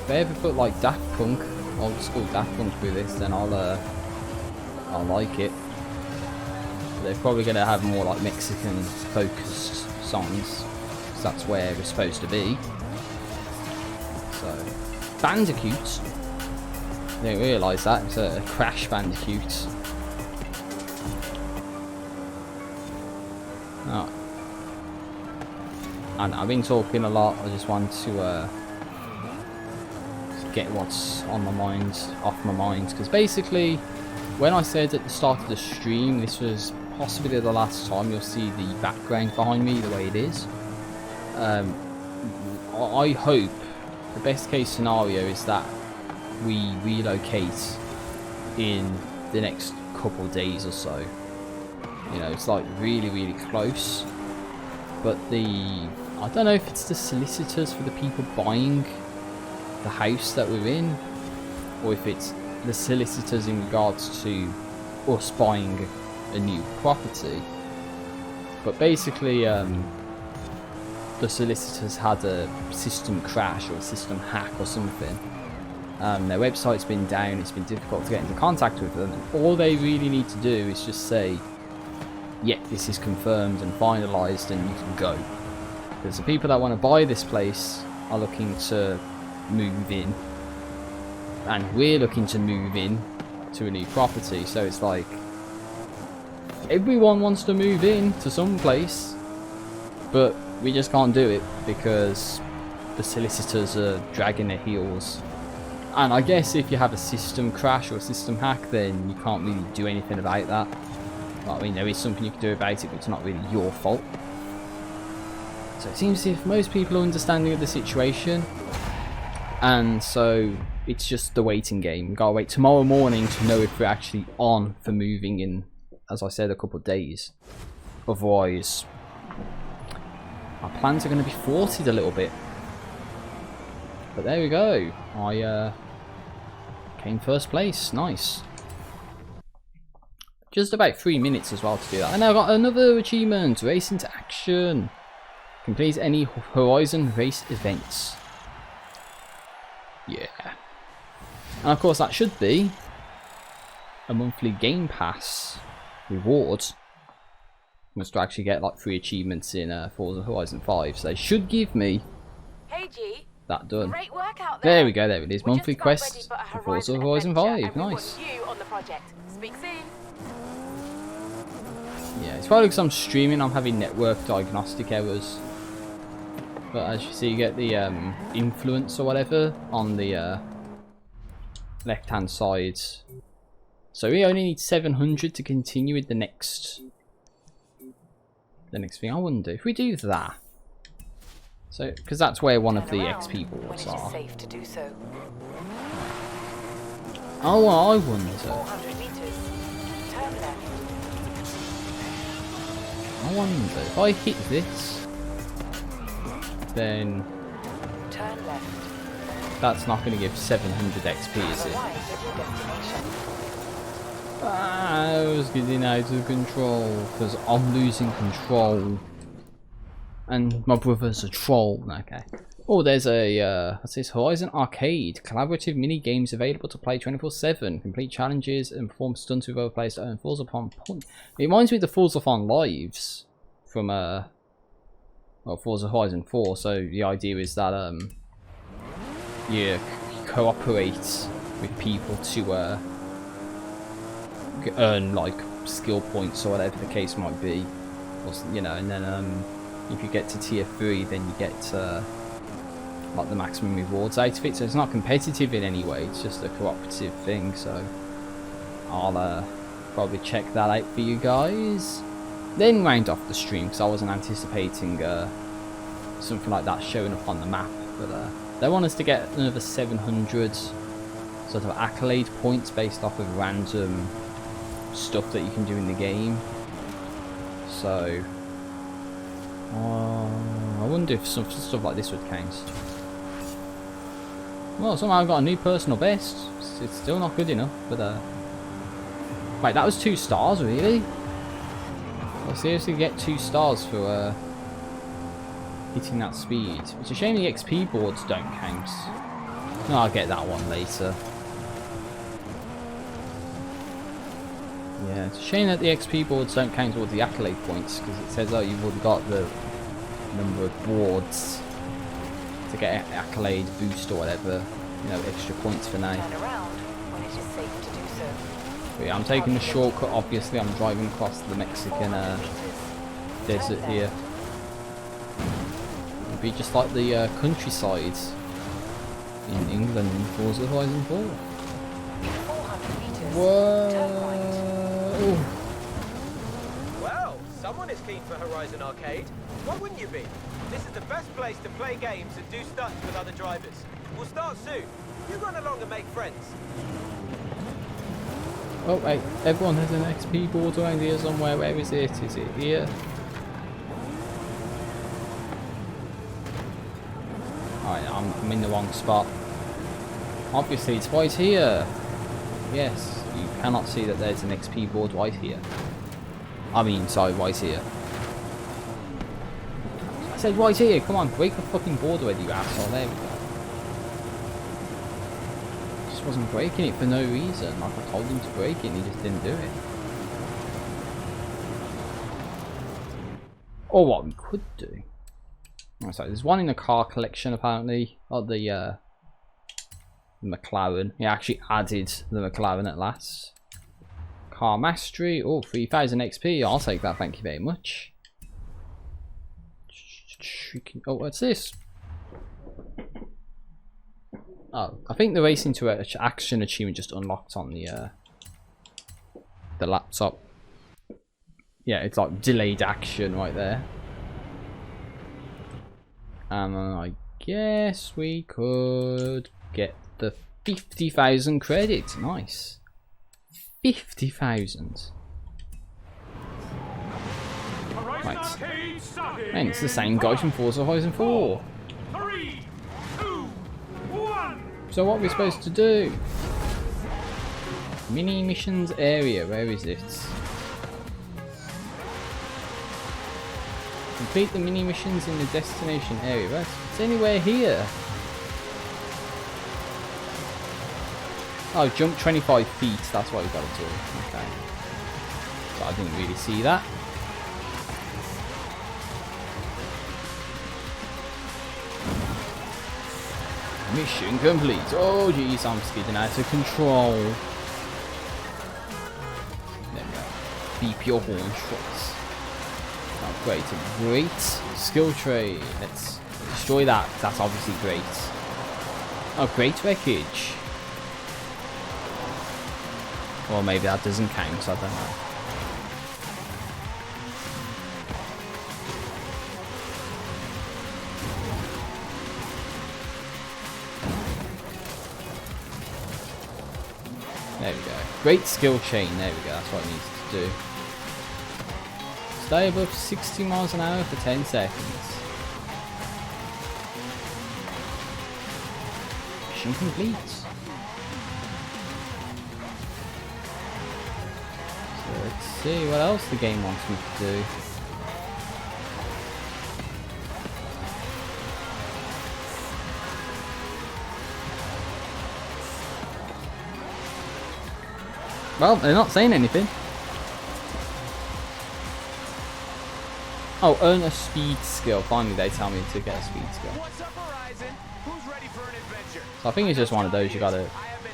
if they ever put like Daft Punk, old school Daft Punk through this, then I'll like it. They're probably gonna have more like Mexican focused songs, because that's where we're supposed to be. So, Bandicoot. I didn't realise that it's a Crash Bandicoot. Oh. And I've been talking a lot. I just want to get what's on my mind off my mind, because basically, when I said at the start of the stream, this was possibly the last time you'll see the background behind me the way it is. I hope the best case scenario is that we relocate in the next couple of days or so. You know, it's like really close. But I don't know if it's the solicitors for the people buying the house that we're in, or if it's the solicitors in regards to us buying a new property. But basically, the solicitors had a system crash or a system hack or something. Their website's been down, it's been difficult to get into contact with them, and all they really need to do is just say, yeah, this is confirmed and finalised and you can go. Because the people that want to buy this place are looking to move in, and we're looking to move in to a new property, so it's like everyone wants to move in to some place, but we just can't do it because the solicitors are dragging their heels. And I guess if you have a system crash or a system hack, then you can't really do anything about that. I mean, there is something you can do about it, but it's not really your fault. So it seems as if most people are understanding of the situation, and so it's just the waiting game. We've got to wait tomorrow morning to know if we're actually on for moving in, as I said, a couple of days. Otherwise, our plans are going to be thwarted a little bit. But there we go. I came first place. Nice. Just about 3 minutes as well to do that. And I got another achievement. Race into action. Complete any Horizon race events. Yeah. And of course that should be a monthly Game Pass reward. Must actually get like 3 achievements in Forza Horizon 5. So they should give me that done. Great work out there. There we go, there it is. Monthly quest for Forza Horizon 5. Nice. You on the project. Speak soon. Yeah, it's probably because I'm streaming, I'm having network diagnostic errors. But as you see, you get the influence or whatever on the left hand side. So we only need 700 to continue with the next thing. I wonder if we do that. So, because that's where one of the XP boards are. Safe to do so. Oh, well, I wonder. 400 meters. Turn left. I wonder if I hit this, then turn left. That's not going to give 700 XP, is it? I was getting out of control because I'm losing control. And my brother's a troll. Okay. Oh, there's a, what's this? Horizon Arcade. Collaborative mini-games available to play 24/7. Complete challenges and perform stunts with other players to earn Forza Fun points. It reminds me of the Forza Fun Lives from, well, Forza Horizon 4. So the idea is that, you cooperate with people to, earn, like, skill points or whatever the case might be. Or, you know, and then, if you get to tier 3, then you get like the maximum rewards out of it. So it's not competitive in any way, it's just a cooperative thing. So I'll probably check that out for you guys, then round off the stream, because I wasn't anticipating something like that showing up on the map. But they want us to get another 700 sort of accolade points based off of random stuff that you can do in the game. So I wonder if some stuff like this would count. Well, somehow I've got a new personal best. It's still not good enough, but wait, that was 2 stars, really? I'll seriously get 2 stars for hitting that speed. It's a shame the XP boards don't count. No, I'll get that one later. Yeah, it's a shame that the XP boards don't count towards the accolade points, because it says, oh, you've already got the number of boards to get an accolade boost or whatever, you know, extra points for now. But yeah, I'm taking the shortcut, obviously. I'm driving across the Mexican desert here. It'll be just like the countryside in England in Forza Horizon 4. Whoa! Well, someone is keen for Horizon Arcade. Why wouldn't you be? This is the best place to play games and do stunts with other drivers. We'll start soon. You run along and make friends. Oh wait, everyone has an XP board around here somewhere. Where is it? Is it here? Alright, I'm in the wrong spot. Obviously it's right here. Yes, you cannot see that there's an XP board right here. I mean, sorry, right here. I said right here, come on, break the fucking board already, you asshole. There we go. Just wasn't breaking it for no reason. Like, I told him to break it and he just didn't do it. Or what we could do. Oh, sorry, there's one in the car collection apparently. Oh, the McLaren. He actually added the McLaren at last. Car mastery. Oh, 3000 XP. I'll take that, thank you very much. Oh, what's this? Oh, I think the racing to action achievement just unlocked on the laptop. Yeah, it's like delayed action right there. And I guess we could get the 50,000 credits. Nice. 50,000. Right. And it's the same guy from Forza Horizon 4. 3, 2, 1. So what are we supposed to do? Mini missions area. Where is it? Complete the mini missions in the destination area. Right? It's anywhere here. Oh, jump 25 feet. That's what we've got to do. Okay. So I didn't really see that. Mission complete. Oh jeez, I'm skidding out of control. There we go. Beep your horn shots. Oh, great, great skill tree. Let's destroy that. That's obviously great. Oh, great wreckage. Or maybe that doesn't count, I don't know. There we go. Great skill chain. There we go. That's what it needs to do. Stay above 60 miles an hour for 10 seconds. Mission complete. So let's see what else the game wants me to do. Well, they're not saying anything. Oh, earn a speed skill. Finally, they tell me to get a speed skill. What's up, Horizon? Who's ready for an adventure? So I think it's just one of those. You gotta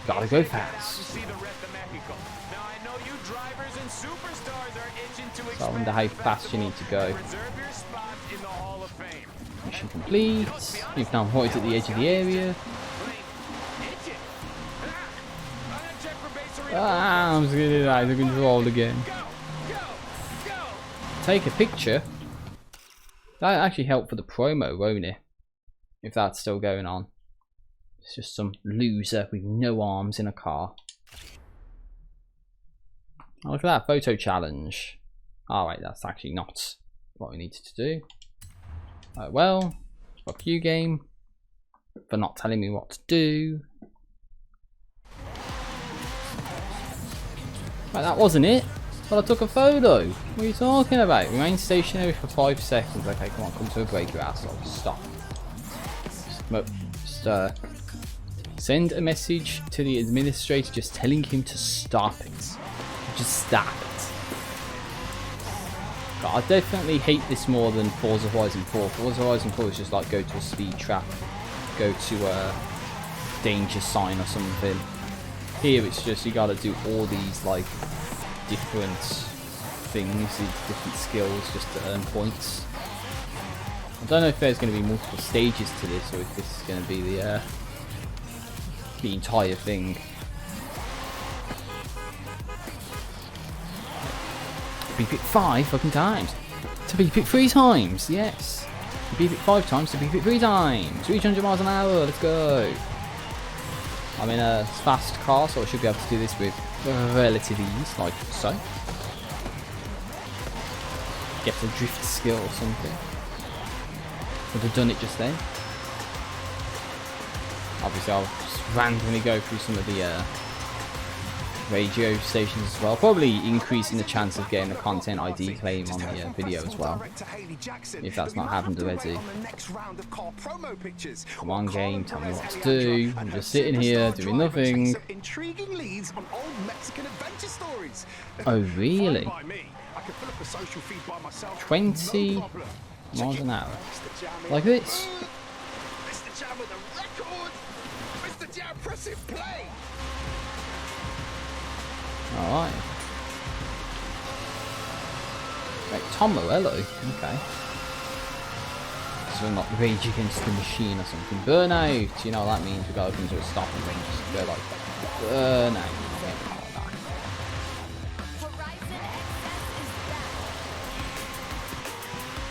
go fast. See the rest of Mexico. Now I know you drivers and superstars are itching to So I wonder how fast you need to go. reserve your spot in the Hall of Fame. Mission complete. You've now right at the edge of the area. Ah, I'm just getting out of control again. Take a picture. That actually helped for the promo, won't it? If that's still going on. It's just some loser with no arms in a car. Oh, look at that photo challenge. Alright, that's actually not what we needed to do. Well, fuck you, game, for not telling me what to do. Right, that wasn't it. But I took a photo. What are you talking about? Remain stationary for 5 seconds. Okay, come on, come to a break, your asshole. Stop. Just Send a message to the administrator just telling him to stop it. Just stop it. But I definitely hate this more than Forza Horizon 4. Forza Horizon 4 is just like go to a speed trap, go to a danger sign or something. Here it's just you gotta do all these like different things, these different skills just to earn points. I don't know if there's going to be multiple stages to this or if this is going to be the entire thing. Beep it 5 fucking times. To beep it 3 times, yes. To beep it 5 times, to beep it 3 times. 300 miles an hour, let's go. I'm in a fast car, so I should be able to do this with relative ease, like so. Get a drift skill or something. Would have done it just then. Obviously, I'll just randomly go through some of the radio stations as well. Probably increasing the chance of getting a content ID claim on the video as well. If that's not happened already. Come on, game, tell me what to do. I'm just sitting here doing nothing. Oh, really? 20 miles an hour. Like this. Alright. Right, Tom Morello. Okay. So not Rage Against the Machine or something. Burnout. You know what that means. We gotta come to a stop and then just go like burnout.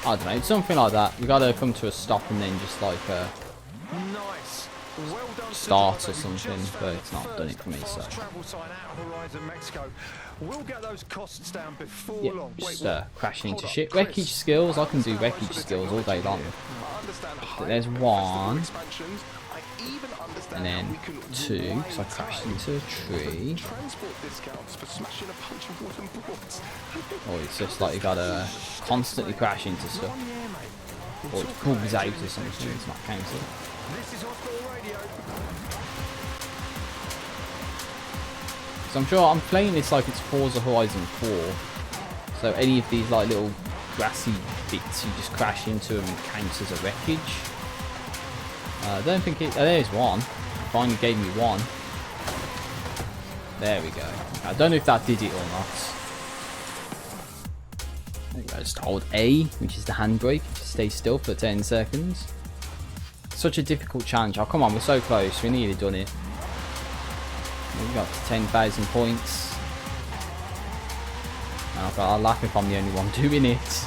I don't know, it's something like that. We gotta come to a stop and then just like nice. Well done, start or something, but it's not done it for me, so. We'll get those costs down before long. Just crashing into shit. Wreckage skills, I can do wreckage skills all day long. But there's 1. And then 2, so I crashed into a tree. Or it's just like you gotta constantly crash into stuff. Or it pulls out or something, it's not counted. So I'm sure I'm playing this like it's Forza Horizon 4. So any of these like little grassy bits you just crash into them and counts as a wreckage. I don't think it... Oh, there's 1. Finally gave me 1. There we go. I don't know if that did it or not. There you go. Just hold A, which is the handbrake. Just stay still for 10 seconds. Such a difficult challenge. Oh, come on, we're so close. We nearly done it. We got 10,000 points. I'll laugh if I'm the only one doing it.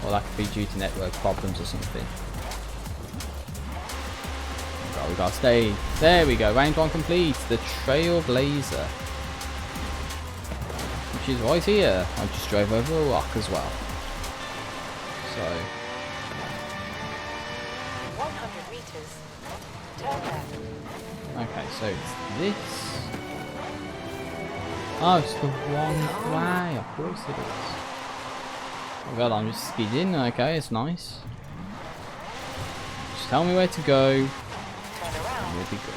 Or that could be due to network problems or something. We gotta stay. There we go. Round 1 complete. The Trailblazer. Which is right here. I just drove over a rock as well. So. 100 meters. Turn left. Okay, so it's this. Oh, it's the one way. Of course it is. Oh god, I'm just skidding. Okay, it's nice. Just tell me where to go. We'll be good.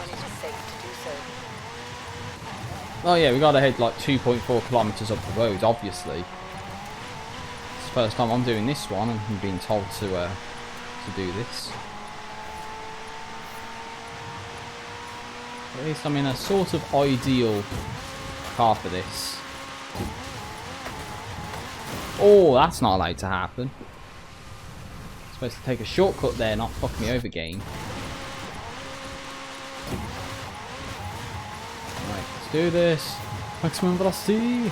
Oh yeah, we gotta head like 2.4 kilometers up the road, obviously. It's the first time I'm doing this one, and I'm being told to do this. At least I'm in a sort of ideal car for this. Oh, that's not allowed to happen. I'm supposed to take a shortcut there, not fuck me over, game. Right, let's do this. Maximum velocity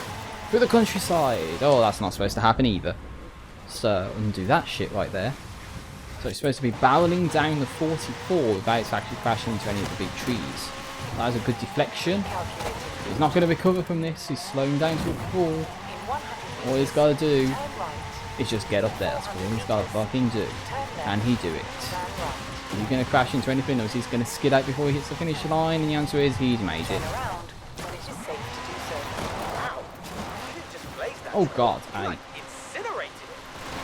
through the countryside. Oh, that's not supposed to happen either. So undo that shit right there. So it's supposed to be barreling down the 44 without actually crashing into any of the big trees. That is a good deflection. He's not going to recover from this. He's slowing down to a crawl. All he's got to do is just get up there. That's all he's got to fucking do. Can he do it? Is he going to crash into anything, or is he going to skid out before he hits the finish line? And the answer is he's made it. Oh god, Like incinerated.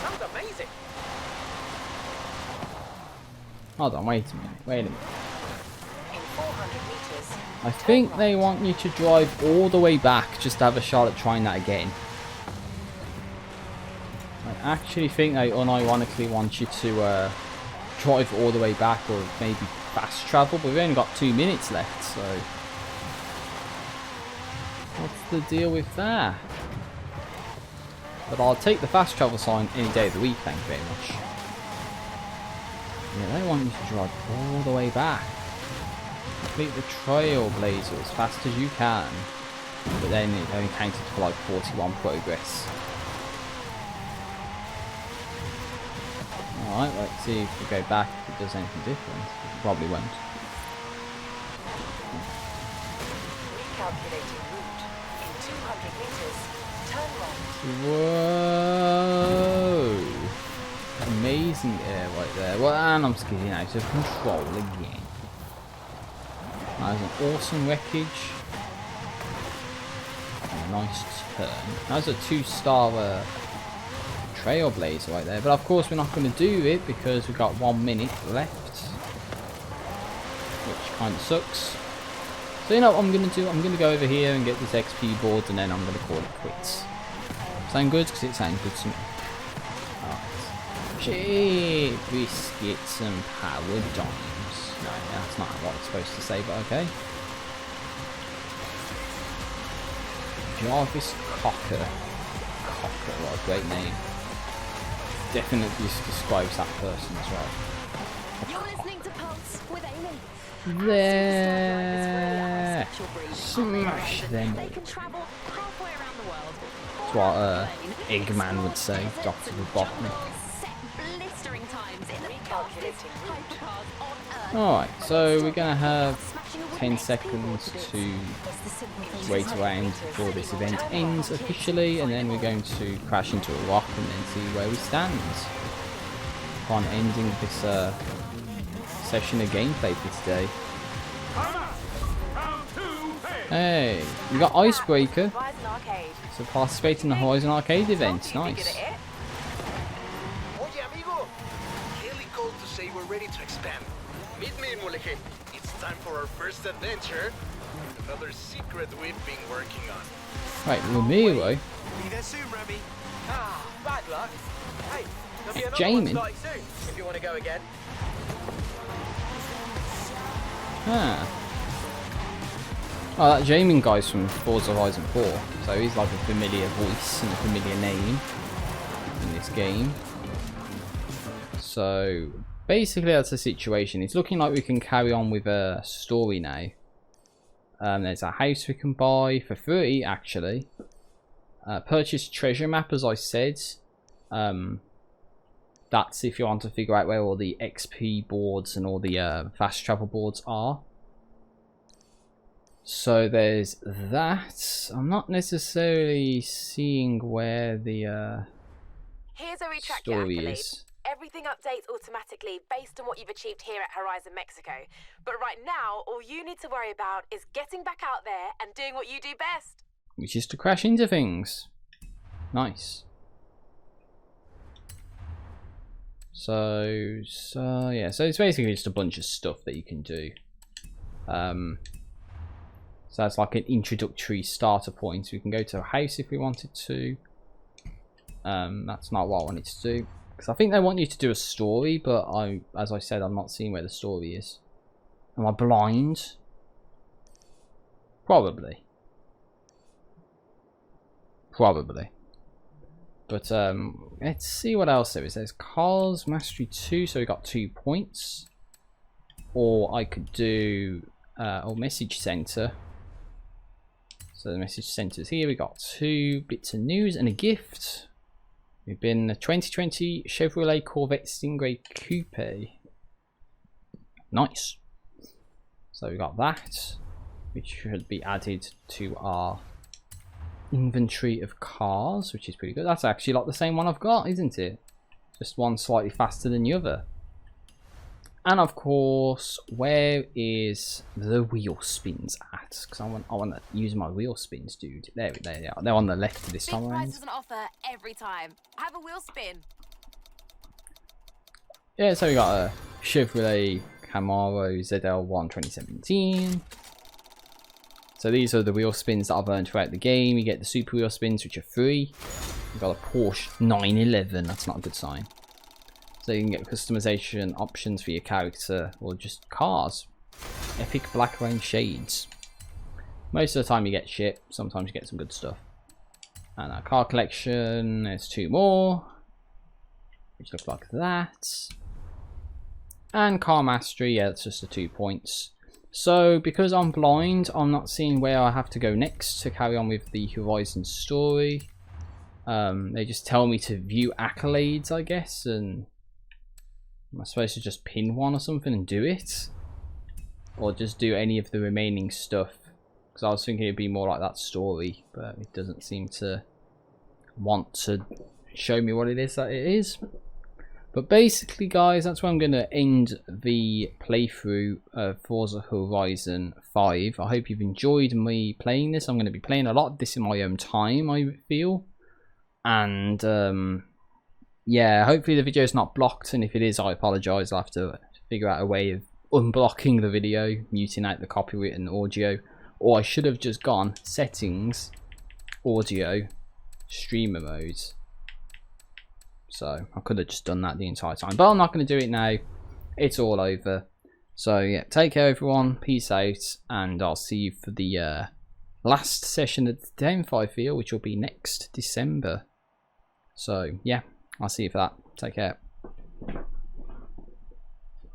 Sounds amazing. Hold on, wait a minute. In 400 meters, I think they want you to drive all the way back just to have a shot at trying that again. I actually think they unironically want you to drive all the way back, or maybe fast travel, but we've only got 2 minutes left, so what's the deal with that? But I'll take the fast travel sign any day of the week, thank you very much. Yeah, they want you to drive all the way back. Complete the trailblazer as fast as you can, but then it only counted for like 41 progress. Alright, let's see if we go back if it does anything different. It probably won't. recalculating route. In 200 meters, turn right. Whoa! Amazing air right there. Well, and I'm skidding out of control again. That was an awesome wreckage. And a nice turn. That was a 2-star trailblazer right there. But of course we're not going to do it because we've got 1 minute left. Which kind of sucks. So you know what I'm going to do? I'm going to go over here and get this XP board and then I'm going to call it quits. Sound good? Because it sounds good to me. Alright. Biscuits and power dimes. No, that's not what it's supposed to say, but okay. Jarvis Cocker. Cocker, what a great name. Definitely describes that person as well. You're listening to Pulse with Amy. There. Smash them. They can travel halfway around the world. That's what Eggman would say, Dr. Robotnik. Blistering times in the fastest hypercars on Earth. Alright, so we're going to have 10 seconds to wait around before this event ends officially, and then we're going to crash into a rock and then see where we stand. On ending this session of gameplay for today. Hey, we got Icebreaker. So participate in the Horizon Arcade event. Nice. Oye, amigo. Haley called to say we're ready to expand. Meet me in Mulegé. It's time for our first adventure. Another secret we've been working on. Right, Ramiro. Be there soon, Remy. Ah, bad luck. Hey, there'll be another Jamin. one starting soon if you want to go again. Ah. Oh, that Jamin guy's from Forza Horizon 4, so he's like a familiar voice and a familiar name in this game. So basically that's the situation. It's looking like we can carry on with a story now. There's a house we can buy for 30 actually. Purchase treasure map, as I said. That's if you want to figure out where all the XP boards and all the fast travel boards are. So there's that. I'm not necessarily seeing where the Here's a retract story accolade. is. Everything updates automatically based on what you've achieved here at Horizon Mexico. But right now, all you need to worry about is getting back out there and doing what you do best. Which is to crash into things. Nice. So yeah, so it's basically just a bunch of stuff that you can do. So that's like an introductory starter point. We can go to a house if we wanted to. That's not what I wanted to do. Because I think they want you to do a story, but as I said, I'm not seeing where the story is. Am I blind? Probably. Probably. But let's see what else there is. There's Cars Mastery 2, so we got 2 points. Or I could do Message Center. So the Message Center's here. We got 2 bits of news and a gift. We've been a 2020 Chevrolet Corvette Stingray Coupe. Nice. So we got that, which should be added to our inventory of cars, which is pretty good. That's actually like the same one I've got, isn't it? Just one slightly faster than the other. And of course, where is the wheel spins at? Because I want to use my wheel spins, dude. There they are. They're on the left this time around. Big prices on offer every time. Have a wheel spin. yeah, so we got a Chevrolet Camaro ZL1 2017. So these are the wheel spins that I've earned throughout the game. You get the super wheel spins, which are free. We've got a Porsche 911. That's not a good sign. So you can get customization options for your character or just cars. Epic black rain shades. Most of the time you get shit. Sometimes you get some good stuff. And our car collection. There's 2 more, which look like that. And car mastery. Yeah, that's just the 2 points. So, because I'm blind, I'm not seeing where I have to go next to carry on with the Horizon story. They just tell me to view accolades, I guess, and am I supposed to just pin one or something and do it? Or just do any of the remaining stuff? Because I was thinking it'd be more like that story, but it doesn't seem to want to show me what it is that it is. But basically, guys, that's where I'm going to end the playthrough of Forza Horizon 5. I hope you've enjoyed me playing this. I'm going to be playing a lot of this in my own time, I feel. And, yeah, hopefully the video is not blocked. And if it is, I apologise. I'll have to figure out a way of unblocking the video, muting out the copyrighted audio. Or I should have just gone settings, audio, streamer modes. So I could have just done that the entire time, but I'm not going to do it now. It's all over. So yeah, take care everyone, peace out, and I'll see you for the last session of the 10.5 feel, which will be next December. So yeah, I'll see you for that. Take care.